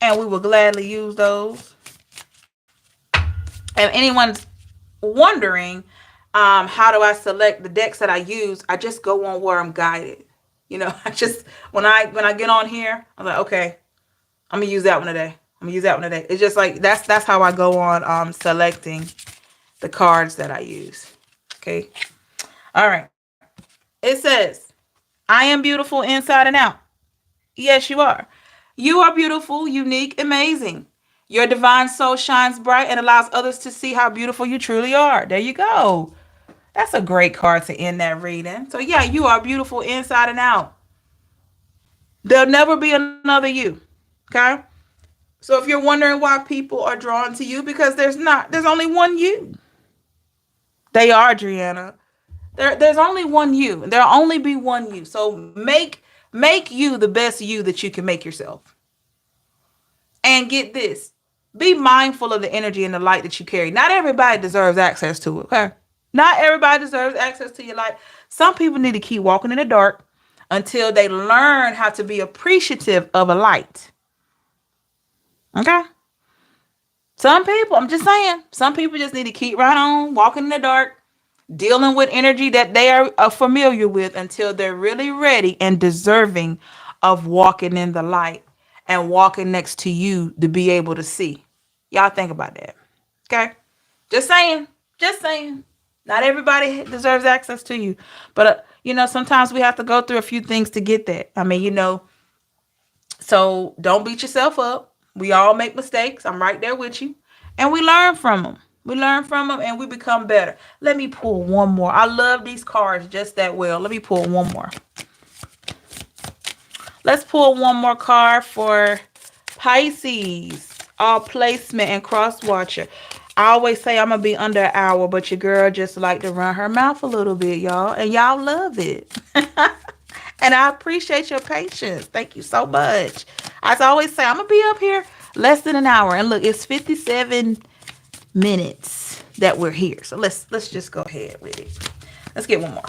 And we will gladly use those. If anyone's wondering how do I select the decks that I use, I just go on where I'm guided. I just when I get on here, I'm like, okay, I'm gonna use that one today. I'm gonna use that one today. It's just like that's how I go on selecting the cards that I use. Okay. All right. It says, I am beautiful inside and out. Yes, you are. You are beautiful, unique, amazing. Your divine soul shines bright and allows others to see how beautiful you truly are. There you go. That's a great card to end that reading. So, yeah, you are beautiful inside and out. There'll never be another you. Okay? So, if you're wondering why people are drawn to you, because there's only one you. They are, Adriana. There's only one you. There'll only be one you. So, make you the best you that you can make yourself. And get this, be mindful of the energy and the light that you carry. Not everybody deserves access to it, okay? Not everybody deserves access to your light. Some people need to keep walking in the dark until they learn how to be appreciative of a light. Okay? Some people, I'm just saying, some people just need to keep right on walking in the dark, dealing with energy that they are familiar with until they're really ready and deserving of walking in the light and walking next to you to be able to see. Y'all think about that. Okay? Just saying. Just saying. Not everybody deserves access to you. But, sometimes we have to go through a few things to get that. I mean, so don't beat yourself up. We all make mistakes. I'm right there with you. And we learn from them. We learn from them and we become better. Let me pull one more. I love these cards just that well. Let me pull one more. Let's pull one more card for Pisces, all placement and cross watcher. I always say I'm going to be under an hour, but your girl just like to run her mouth a little bit, y'all. And y'all love it. And I appreciate your patience. Thank you so much. As I always say, I'm going to be up here less than an hour. And look, it's 57 minutes that we're here. So let's just go ahead with it. Let's get one more.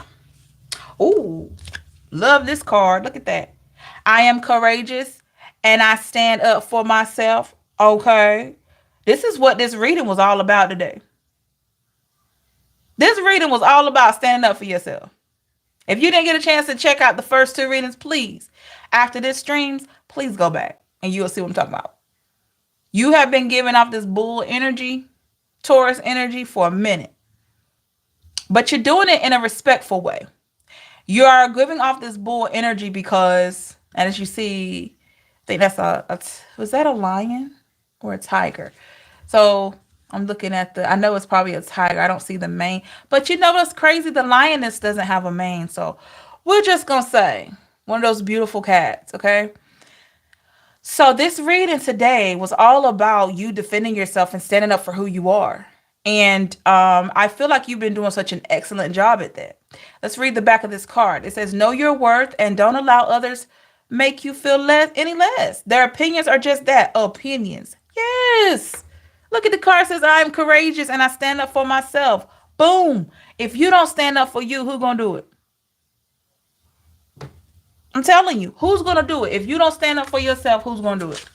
Ooh, love this card. Look at that. I am courageous and I stand up for myself. Okay. This is what this reading was all about today. This reading was all about standing up for yourself. If you didn't get a chance to check out the first two readings, please, after this streams, please go back and you'll see what I'm talking about. You have been giving off this bull energy, Taurus energy for a minute, but you're doing it in a respectful way. You are giving off this bull energy because, and as you see, I think that's was that a lion or a tiger? So I'm looking at I know it's probably a tiger. I don't see the mane. But you know what's crazy? The lioness doesn't have a mane. So we're just going to say one of those beautiful cats, okay? So this reading today was all about you defending yourself and standing up for who you are. And I feel like you've been doing such an excellent job at that. Let's read the back of this card. It says, know your worth and don't allow others make you feel any less. Their opinions are just that, opinions. Yes. Look at the card. It says, I am courageous and I stand up for myself. Boom. If you don't stand up for you, who's going to do it? I'm telling you, who's going to do it? If you don't stand up for yourself, who's going to do it?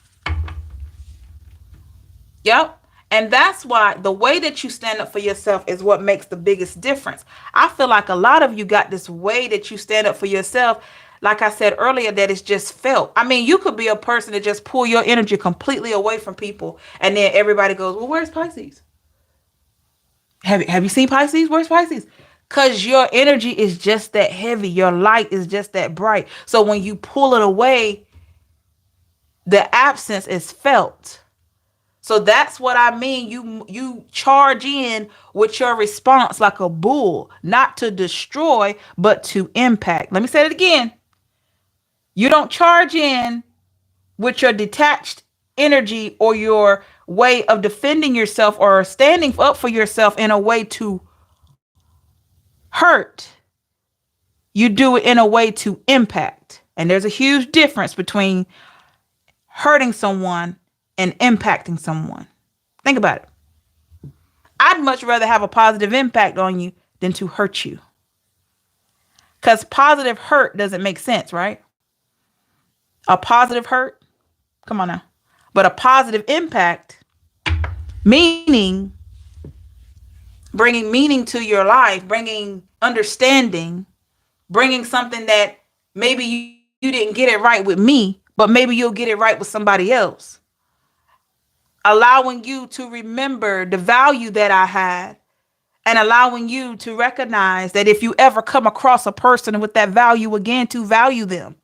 Yep. And that's why the way that you stand up for yourself is what makes the biggest difference. I feel like a lot of you got this way that you stand up for yourself. Like I said earlier, that it's just felt. I mean, you could be a person that just pull your energy completely away from people. And then everybody goes, well, where's Pisces? Have you seen Pisces? Where's Pisces? Because your energy is just that heavy. Your light is just that bright. So when you pull it away, the absence is felt. So that's what I mean. You charge in with your response like a bull, not to destroy, but to impact. Let me say it again. You don't charge in with your detached energy or your way of defending yourself or standing up for yourself in a way to hurt. You do it in a way to impact. And there's a huge difference between hurting someone and impacting someone. Think about it. I'd much rather have a positive impact on you than to hurt you. Because positive hurt doesn't make sense, right? A positive hurt, come on now. But a positive impact, meaning bringing meaning to your life, bringing understanding, bringing something that Maybe you didn't get it right with me, but maybe you'll get it right with somebody else. Allowing you to remember the value that I had, and allowing you to recognize that if you ever come across a person with that value again, to value them.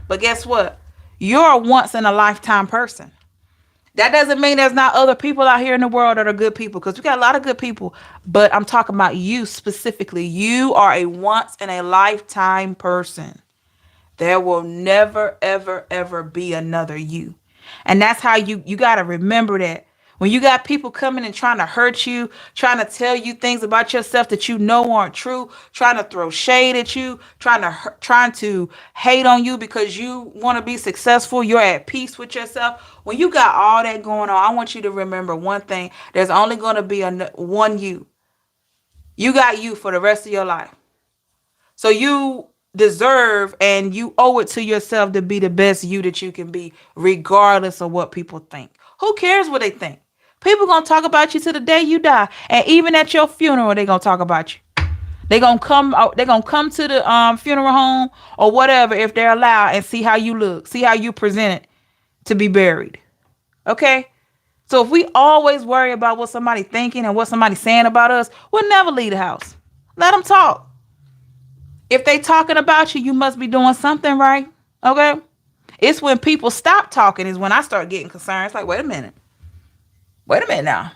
But guess what? You're a once in a lifetime person. That doesn't mean there's not other people out here in the world that are good people, because we got a lot of good people. But I'm talking about you specifically. You are a once in a lifetime person. There will never, ever, ever be another you. And that's how you got to remember that. When you got people coming and trying to hurt you, trying to tell you things about yourself that you know aren't true, trying to throw shade at you, trying to hate on you because you want to be successful, you're at peace with yourself. When you got all that going on, I want you to remember one thing. There's only going to be one you. You got you for the rest of your life. So you deserve and you owe it to yourself to be the best you that you can be, regardless of what people think. Who cares what they think? People gonna talk about you to the day you die, and even at your funeral, they gonna talk about you. They gonna come out. They gonna come to the funeral home or whatever if they're allowed, and see how you look, see how you present it to be buried. Okay. So if we always worry about what somebody thinking and what somebody saying about us, we'll never leave the house. Let them talk. If they talking about you, you must be doing something right. Okay. It's when people stop talking is when I start getting concerned. It's like, wait a minute. Wait a minute now.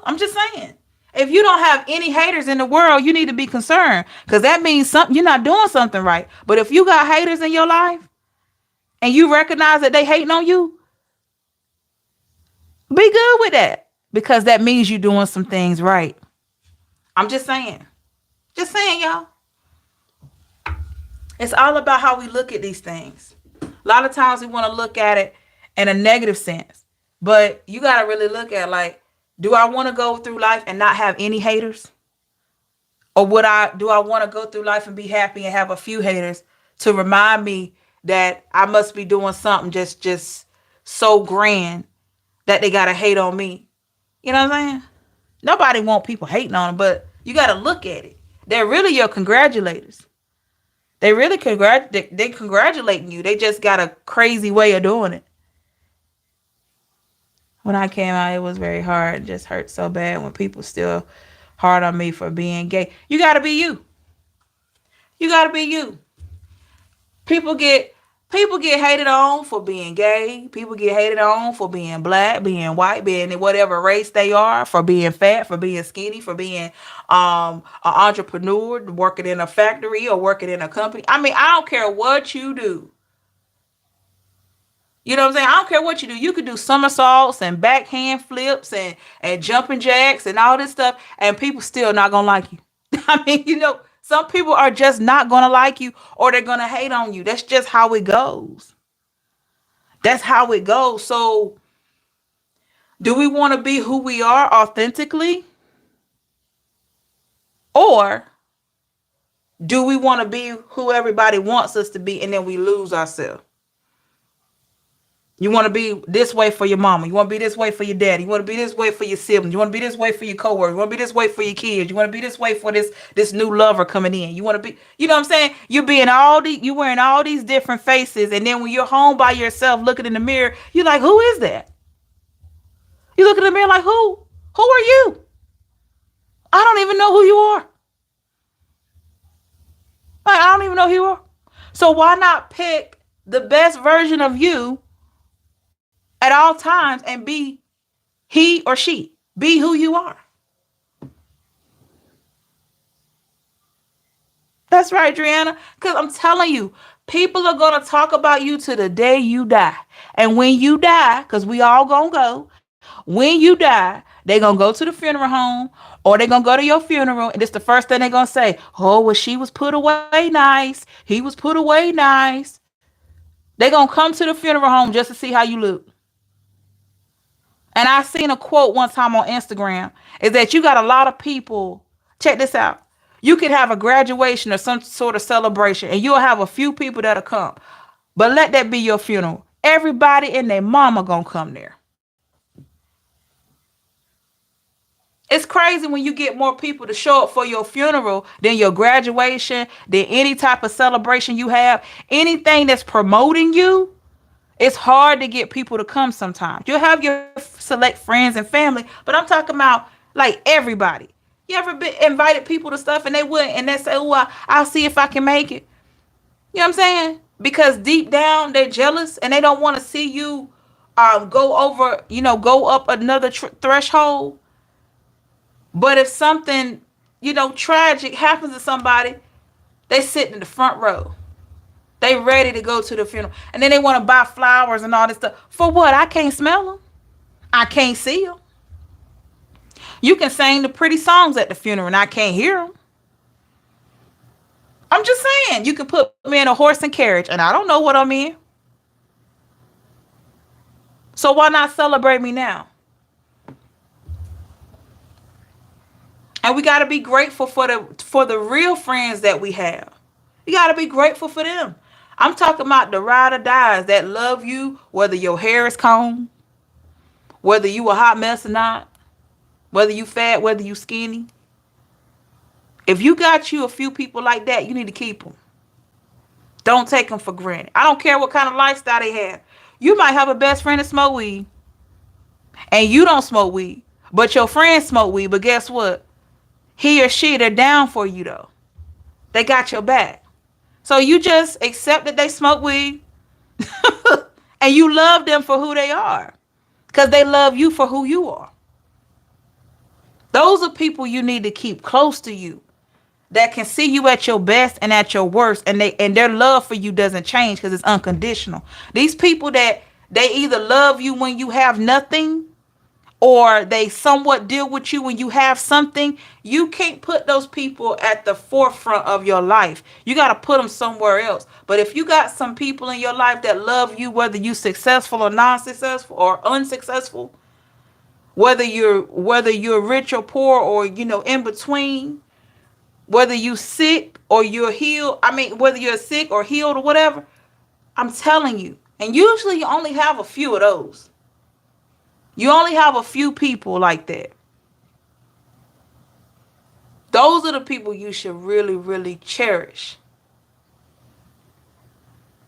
I'm just saying. If you don't have any haters in the world, you need to be concerned, because that means something, you're not doing something right. But if you got haters in your life and you recognize that they hating on you, be good with that, because that means you're doing some things right. I'm just saying. Just saying, y'all. It's all about how we look at these things. A lot of times we want to look at it in a negative sense. But you got to really look at, like, do I want to go through life and not have any haters? Or do I want to go through life and be happy and have a few haters to remind me that I must be doing something just so grand that they got to hate on me? You know what I'm saying? Nobody want people hating on them, but you got to look at it. They're really your congratulators. They really they congratulating you. They just got a crazy way of doing it. When I came out, it was very hard. It just hurt so bad when people still hard on me for being gay. You got to be you. You got to be you. People get hated on for being gay. People get hated on for being black, being white, being whatever race they are, for being fat, for being skinny, for being an entrepreneur, working in a factory or working in a company. I mean, I don't care what you do. You know what I'm saying? I don't care what you do. You could do somersaults and backhand flips and jumping jacks and all this stuff, and people still not gonna like you. I mean, some people are just not gonna like you, or they're gonna hate on you. That's just how it goes. That's how it goes. So, do we want to be who we are authentically? Or do we want to be who everybody wants us to be, and then we lose ourselves? You want to be this way for your mama. You want to be this way for your daddy. You want to be this way for your siblings. You want to be this way for your coworkers. You want to be this way for your kids. You want to be this way for this new lover coming in. You want to be, you know what I'm saying? You wearing all these different faces, and then when you're home by yourself looking in the mirror, you're like, who is that? You look in the mirror like, who? Who are you? I don't even know who you are. I don't even know who you are. So why not pick the best version of you at all times and be he or she? Be who you are. That's right, Driana. Because I'm telling you, people are going to talk about you to the day you die. And when you die, because we all going to go, when you die, they're going to go to the funeral home, or they're going to go to your funeral. And it's the first thing they're going to say, oh, well, she was put away nice. He was put away nice. They're going to come to the funeral home just to see how you look. And I seen a quote one time on Instagram, is that you got a lot of people. Check this out. You could have a graduation or some sort of celebration, and you'll have a few people that'll come. But let that be your funeral. Everybody and their mama gonna come there. It's crazy when you get more people to show up for your funeral than your graduation, than any type of celebration you have. Anything that's promoting you, it's hard to get people to come sometimes. You'll have your select friends and family, but I'm talking about like everybody. You ever been invited people to stuff and they wouldn't, and they say, "Oh, I'll see if I can make it." You know what I'm saying? Because deep down they're jealous and they don't want to see you go over, go up another threshold. But if something, tragic happens to somebody, they sit in the front row. They ready to go to the funeral. And then they want to buy flowers and all this stuff. For what? I can't smell them. I can't see them. You can sing the pretty songs at the funeral and I can't hear them. I'm just saying, you can put me in a horse and carriage and I don't know what I'm in. So why not celebrate me now? And we got to be grateful for the real friends that we have. You got to be grateful for them. I'm talking about the ride or dies that love you, whether your hair is combed, whether you a hot mess or not, whether you fat, whether you skinny. If you got you a few people like that, you need to keep them. Don't take them for granted. I don't care what kind of lifestyle they have. You might have a best friend that smoke weed, and you don't smoke weed, but your friends smoke weed. But guess what? He or she, they're down for you though. They got your back. So you just accept that they smoke weed and you love them for who they are because they love you for who you are. Those are people you need to keep close to you that can see you at your best and at your worst, and their love for you doesn't change because it's unconditional. These people that they either love you when you have nothing or they somewhat deal with you when you have something, you can't put those people at the forefront of your life. You got to put them somewhere else. But if you got some people in your life that love you, whether you successful or non-successful or unsuccessful, whether you're rich or poor or in between, whether you sick or you're healed, whether you're sick or healed or whatever, I'm telling you. And usually you only have a few of those. You only have a few people like that. Those are the people you should really, really cherish.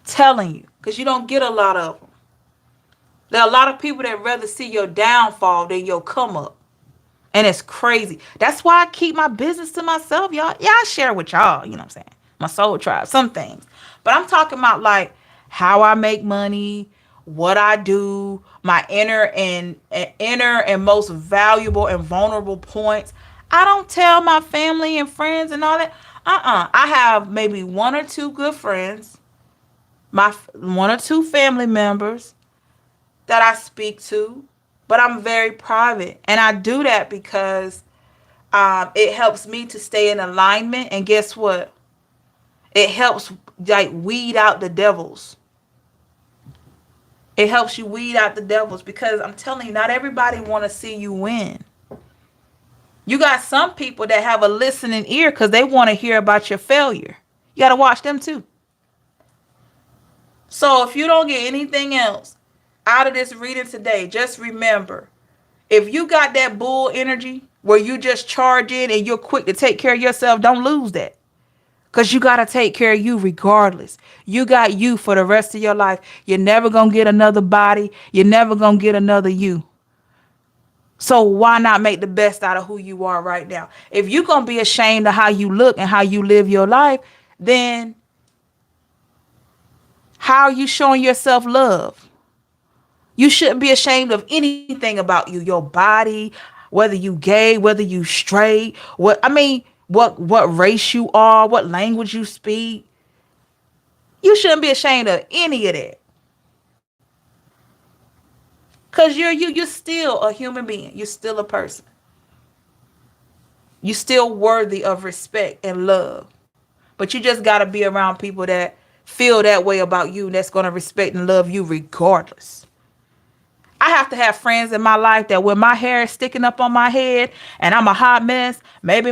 Telling you, because you don't get a lot of them. There are a lot of people that rather see your downfall than your come up. And it's crazy. That's why I keep my business to myself, y'all. Yeah, I share with y'all, you know what I'm saying? My soul tribe, some things. But I'm talking about like how I make money, what I do, my inner and most valuable and vulnerable points. I don't tell my family and friends and all that. I have maybe one or two good friends, my one or two family members that I speak to, but I'm very private. And I do that because it helps me to stay in alignment. And guess what? It helps like weed out the devils. It helps you weed out the devils because I'm telling you, not everybody want to see you win. You got some people that have a listening ear because they want to hear about your failure. You got to watch them too. So if you don't get anything else out of this reading today, just remember, if you got that bull energy where you just charge in and you're quick to take care of yourself, don't lose that. Because you got to take care of you regardless. You got you for the rest of your life. You're never going to get another body. You're never going to get another you. So why not make the best out of who you are right now? If you're going to be ashamed of how you look and how you live your life, then how are you showing yourself love? You shouldn't be ashamed of anything about you, your body, whether you gay, whether you straight, what race you are, what language you speak. You shouldn't be ashamed of any of that. Because you're still a human being. You're still a person. You're still worthy of respect and love. But you just got to be around people that feel that way about you, that's going to respect and love you regardless. I have to have friends in my life that when my hair is sticking up on my head and I'm a hot mess, maybe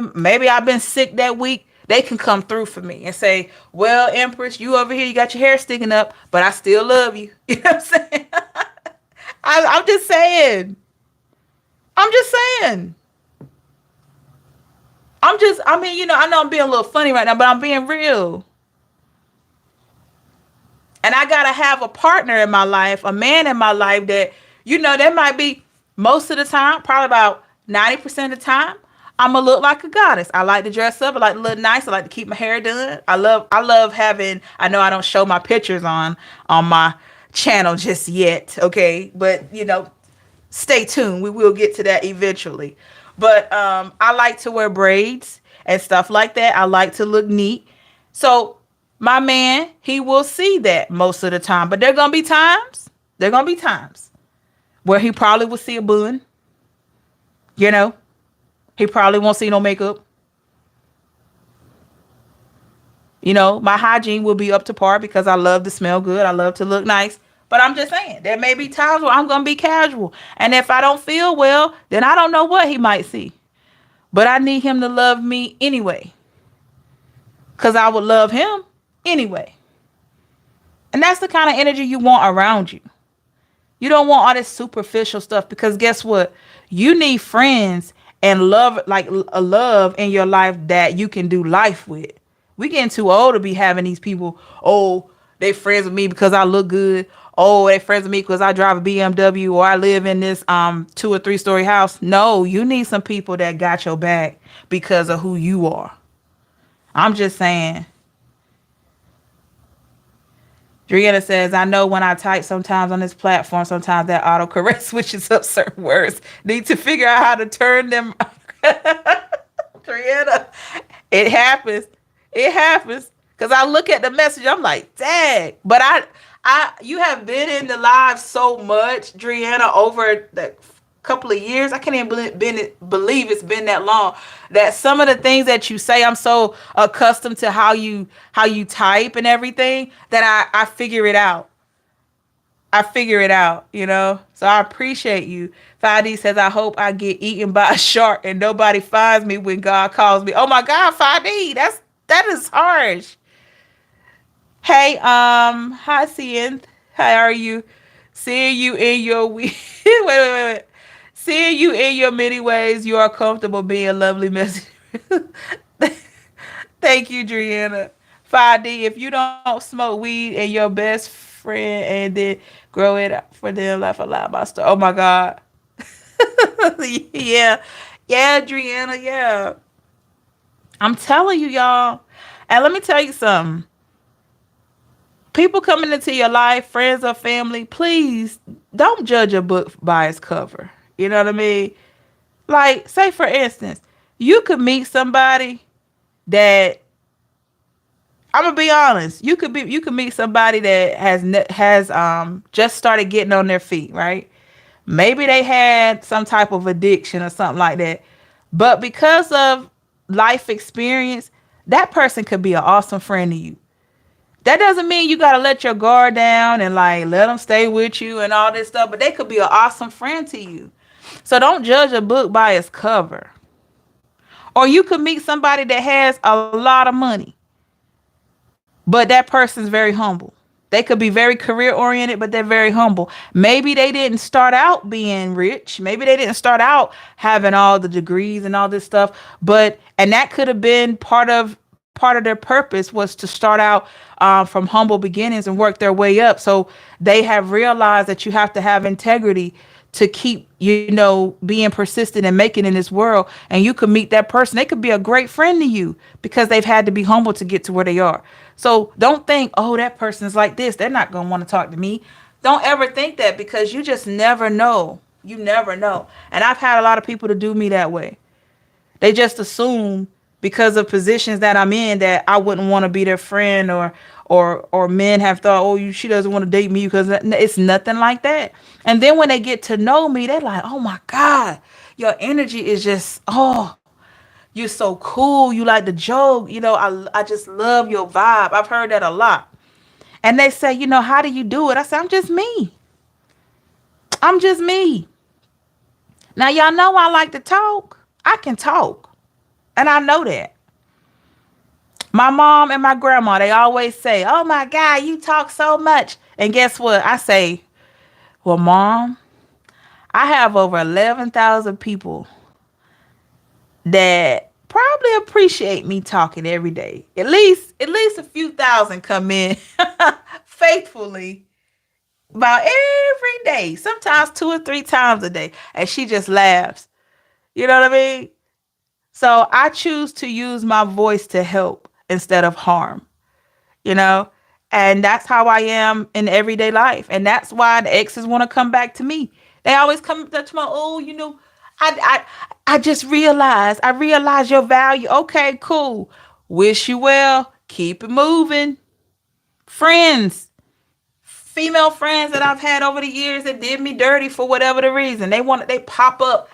I've been sick that week, they can come through for me and say, well, Empress, you over here, you got your hair sticking up, but I still love you. You know what I'm saying? I'm just saying. I'm just saying. I mean, I know I'm being a little funny right now, but I'm being real. And I gotta have a partner in my life, a man in my life that, that might be most of the time, probably about 90% of the time, I'm gonna look like a goddess. I like to dress up, I like to look nice, I like to keep my hair done. I love having, I know I don't show my pictures on my channel just yet, okay? But stay tuned. We will get to that eventually. But I like to wear braids and stuff like that. I like to look neat. So my man, he will see that most of the time. But there gonna be times where he probably will see a bun. You know, he probably won't see no makeup. My hygiene will be up to par because I love to smell good. I love to look nice. But I'm just saying, there may be times where I'm going to be casual. And if I don't feel well, then I don't know what he might see. But I need him to love me anyway. Because I would love him anyway. And that's the kind of energy you want around you. You don't want all this superficial stuff because guess what? You need friends and love, like a love in your life that you can do life with. We getting too old to be having these people. Oh, they friends with me because I look good. Oh, they friends with me because I drive a BMW or I live in this 2 or 3 story house. No, you need some people that got your back because of who you are. I'm just saying. Driana says, I know when I type sometimes on this platform, sometimes that autocorrect switches up certain words. Need to figure out how to turn them. Driana, it happens. It happens. Because I look at the message, I'm like, dang. But you have been in the live so much, Driana, over the couple of years. I can't even believe it's been that long. That some of the things that you say, I'm so accustomed to how you type and everything that I figure it out. I figure it out. So I appreciate you. 5D says, I hope I get eaten by a shark and nobody finds me when God calls me. Oh my God, 5D, that is harsh. Hey, hi, Cian. How are you? Seeing you in your wait. Seeing you in your many ways, you are comfortable being lovely message. Thank you, Driana. 5D, if you don't smoke weed and your best friend and then grow it up for them, laugh aloud my story. Oh my God. Yeah. Yeah, Driana, yeah. I'm telling you, y'all. And let me tell you something. People coming into your life, friends or family, please don't judge a book by its cover. You know what I mean? Like, say for instance, you could meet somebody that I'm gonna be honest. You could meet somebody that has just started getting on their feet, right? Maybe they had some type of addiction or something like that. But because of life experience, that person could be an awesome friend to you. That doesn't mean you got to let your guard down and like let them stay with you and all this stuff, but they could be an awesome friend to you. So don't judge a book by its cover. Or you could meet somebody that has a lot of money, but that person's very humble. They could be very career oriented, but they're very humble. Maybe they didn't start out being rich. Maybe they didn't start out having all the degrees and all this stuff, and that could have been part of their purpose was to start out from humble beginnings and work their way up. So they have realized that you have to have integrity to keep, being persistent and making in this world. And you could meet that person. They could be a great friend to you because they've had to be humble to get to where they are. So don't think, oh, that person's like this, they're not going to want to talk to me. Don't ever think that because you just never know. You never know. And I've had a lot of people to do me that way. They just assume because of positions that I'm in that I wouldn't want to be their friend, or men have thought, oh, she doesn't want to date me because it's nothing like that. And then when they get to know me, they're like, oh my God, your energy is just, oh, you're so cool. You like the joke. I just love your vibe. I've heard that a lot. And they say, how do you do it? I say, I'm just me. I'm just me. Now, y'all know I like to talk. I can talk. And I know that. My mom and my grandma, they always say, oh my God, you talk so much. And guess what? I say, well, Mom, I have over 11,000 people that probably appreciate me talking every day. At least a few thousand come in faithfully about every day, sometimes 2 or 3 times a day. And she just laughs. You know what I mean? So I choose to use my voice to help instead of harm, you know? And that's how I am in everyday life. And that's why the exes want to come back to me. They always come up to my, oh, I just realized, I realized your value. Okay, cool. Wish you well. Keep it moving. Friends, female friends that I've had over the years that did me dirty for whatever the reason. They pop up,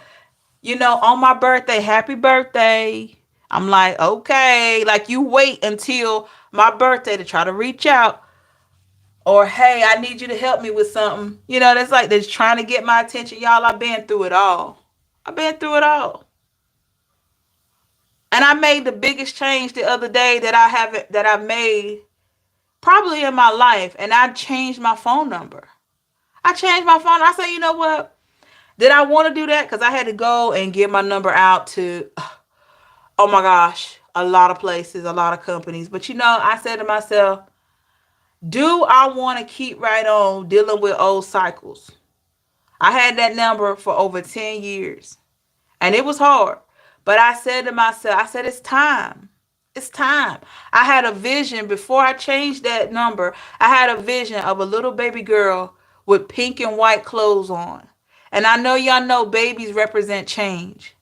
on my birthday, happy birthday. I'm like, okay, like you wait until my birthday to try to reach out. Or, hey, I need you to help me with something. That's like they're trying to get my attention. Y'all, I've been through it all. I've been through it all. And I made the biggest change the other day that I made probably in my life. And I changed my phone number. I changed my phone. I said, you know what? Did I want to do that? Because I had to go and give my number out to, oh my gosh, a lot of places, a lot of companies. But I said to myself, do I want to keep right on dealing with old cycles? I had that number for over 10 years and it was hard. But I said to myself, I said, it's time. It's time. I had a vision before I changed that number. I had a vision of a little baby girl with pink and white clothes on. And I know y'all know babies represent change.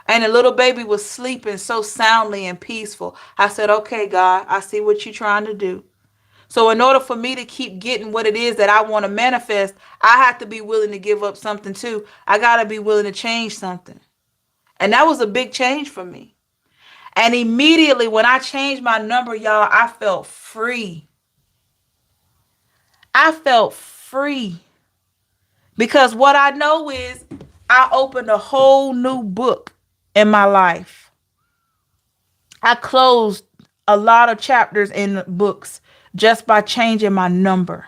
And the little baby was sleeping so soundly and peaceful. I said, okay, God, I see what you're trying to do. So in order for me to keep getting what it is that I want to manifest, I have to be willing to give up something too. I got to be willing to change something. And that was a big change for me. And immediately when I changed my number, y'all, I felt free. I felt free. Because what I know is I opened a whole new book in my life. I closed a lot of chapters in books just by changing my number.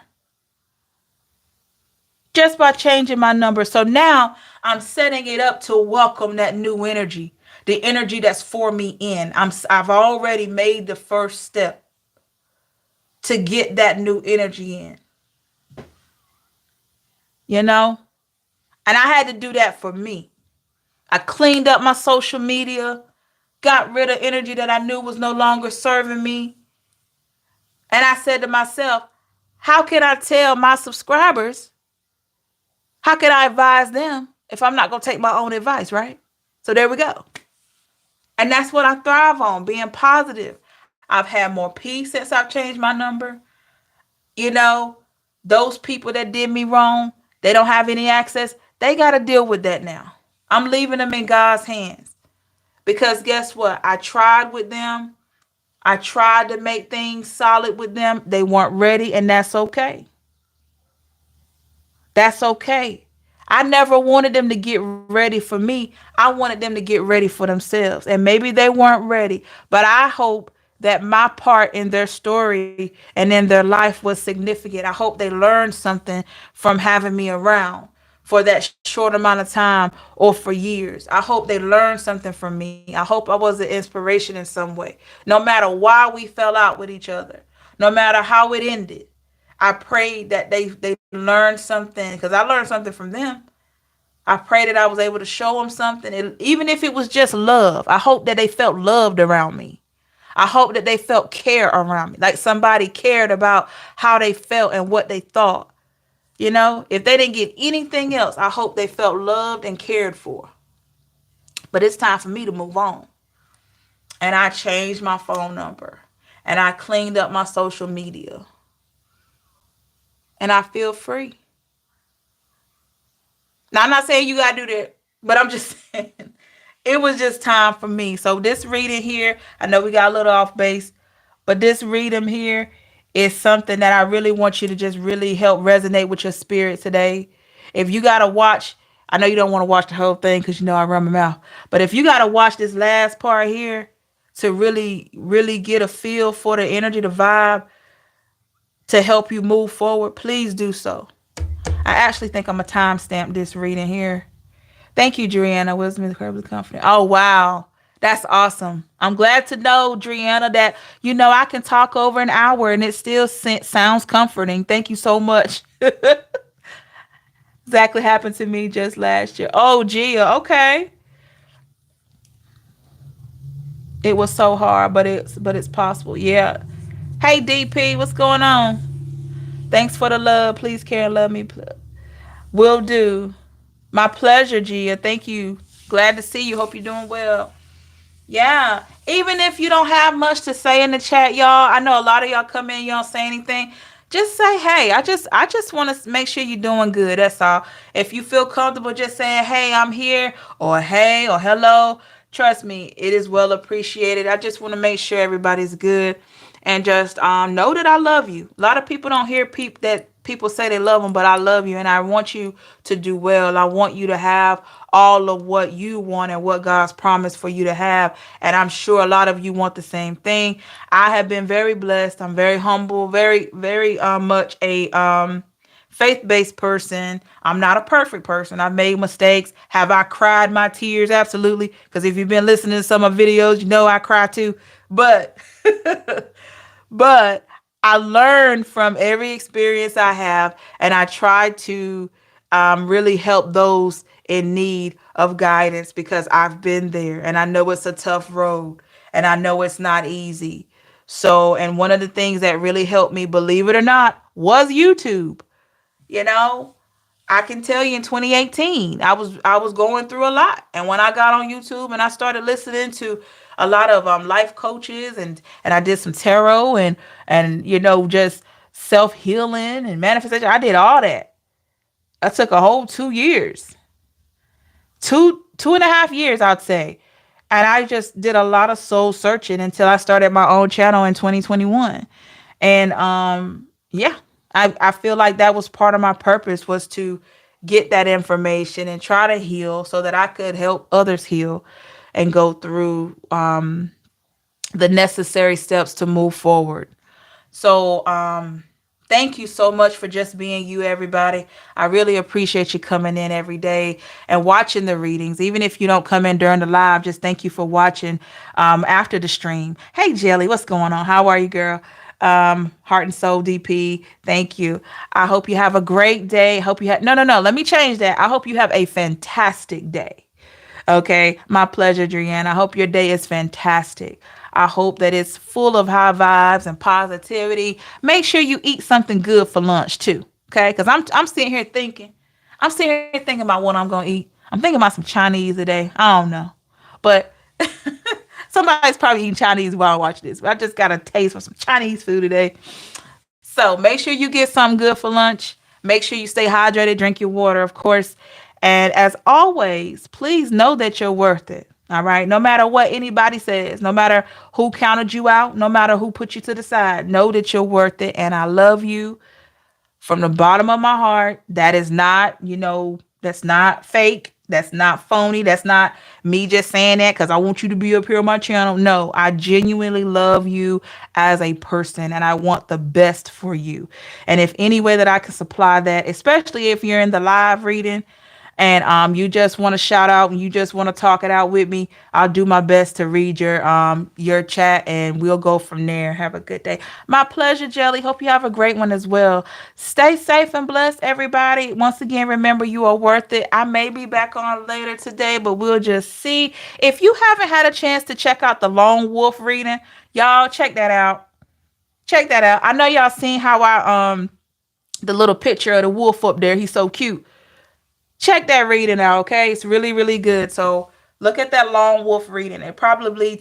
Just by changing my number. So now I'm setting it up to welcome that new energy, the energy that's for me in. I've already made the first step to get that new energy in. And I had to do that for me. I cleaned up my social media, got rid of energy that I knew was no longer serving me. And I said to myself, how can I tell my subscribers? How can I advise them if I'm not going to take my own advice, right? So there we go. And that's what I thrive on, being positive. I've had more peace since I've changed my number. You know, those people that did me wrong, they don't have any access. They got to deal with that now. I'm leaving them in God's hands. Because guess what? I tried with them. I tried to make things solid with them. They weren't ready, and that's okay. That's okay. I never wanted them to get ready for me. I wanted them to get ready for themselves. And maybe they weren't ready, but I hope that my part in their story and in their life was significant. I hope they learned something from having me around for that short amount of time or for years. I hope they learned something from me. I hope I was an inspiration in some way. No matter why we fell out with each other, no matter how it ended, I prayed that they learned something because I learned something from them. I pray that I was able to show them something, even if it was just love. I hope that they felt loved around me. I hope that they felt care around me, like somebody cared about how they felt and what they thought. If they didn't get anything else, I hope they felt loved and cared for. But it's time for me to move on. And I changed my phone number and I cleaned up my social media and I feel free. Now, I'm not saying you got to do that, but I'm just saying it was just time for me. So this reading here, I know we got a little off base, but this reading here is something that I really want you to just really help resonate with your spirit today. If you got to watch, I know you don't want to watch the whole thing because I run my mouth, but if you got to watch this last part here to really, really get a feel for the energy, the vibe to help you move forward, please do so. I actually think I'm going to timestamp this reading here. Thank you, Juliana. Wisdom is incredibly confident. Oh, wow. That's awesome. I'm glad to know, Driana, that I can talk over an hour and it still sounds comforting. Thank you so much. Exactly happened to me just last year. Oh, Gia, okay. It was so hard, but it's possible. Yeah. Hey, DP, what's going on? Thanks for the love. Please care and love me. Will do. My pleasure, Gia. Thank you. Glad to see you. Hope you're doing well. Yeah. Even if you don't have much to say in the chat, y'all, I know a lot of y'all come in, you don't say anything. Just say, hey, I just want to make sure you're doing good. That's all. If you feel comfortable just saying, hey, I'm here, or hey, or hello, trust me, it is well appreciated. I just want to make sure everybody's good and just know that I love you. A lot of people don't hear people say they love them, but I love you and I want you to do well. I want you to have all of what you want and what God's promised for you to have. And I'm sure a lot of you want the same thing. I have been very blessed. I'm very humble, very, very much a faith-based person. I'm not a perfect person. I've made mistakes. Have I cried my tears? Absolutely. Because if you've been listening to some of my videos, you know I cry too. But but I learned from every experience I have, and I try to really help those in need of guidance because I've been there and I know it's a tough road and I know it's not easy. So, and one of the things that really helped me, believe it or not, was YouTube. You know, I can tell you in 2018, I was going through a lot, and when I got on YouTube and I started listening to a lot of life coaches and I did some tarot and just self healing and manifestation. I did all that. I took a whole 2 years, two and a half years, I'd say, and I just did a lot of soul searching until I started my own channel in 2021. And yeah, I feel like that was part of my purpose, was to get that information and try to heal so that I could help others heal and go through the necessary steps to move forward. So, thank you so much for just being you, everybody. I really appreciate you coming in every day and watching the readings. Even if you don't come in during the live, just thank you for watching after the stream. Hey, Jelly, what's going on? How are you, girl? Heart and Soul DP, thank you. I hope you have a great day. Hope you have, no, no, no, let me change that. I hope you have a fantastic day. Okay, my pleasure, Drienne. I hope your day is fantastic. I hope that it's full of high vibes and positivity. Make sure you eat something good for lunch too. Okay, because I'm sitting here thinking, I'm sitting here thinking about what I'm gonna eat. I'm thinking about some Chinese today. I don't know, but somebody's probably eating Chinese while I watch this. But I just got a taste for some Chinese food today. So make sure you get something good for lunch. Make sure you stay hydrated, drink your water, of course. And as always, please know that you're worth it. All right. No matter what anybody says, no matter who counted you out, no matter who put you to the side, know that you're worth it. And I love you from the bottom of my heart. That is not, that's not fake. That's not phony. That's not me just saying that because I want you to be up here on my channel. No, I genuinely love you as a person and I want the best for you. And if any way that I can supply that, especially if you're in the live reading, and you just want to shout out and you just want to talk it out with me, I'll do my best to read your chat and we'll go from there. Have a good day. My pleasure, Jelly. Hope you have a great one as well. Stay safe and blessed, everybody. Once again, remember you are worth it. I may be back on later today, but we'll just see. If you haven't had a chance to check out the Lone Wolf reading, y'all check that out. Check that out. I know y'all seen how I the little picture of the wolf up there. He's so cute. Check that reading out, okay? It's really, really good. So look at that Lone Wolf reading. It probably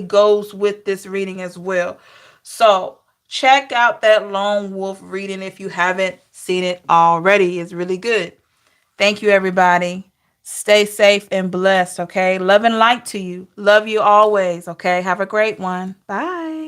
goes with this reading as well. So check out that Lone Wolf reading if you haven't seen it already. It's really good. Thank you, everybody. Stay safe and blessed, okay? Love and light to you. Love you always, okay? Have a great one. Bye.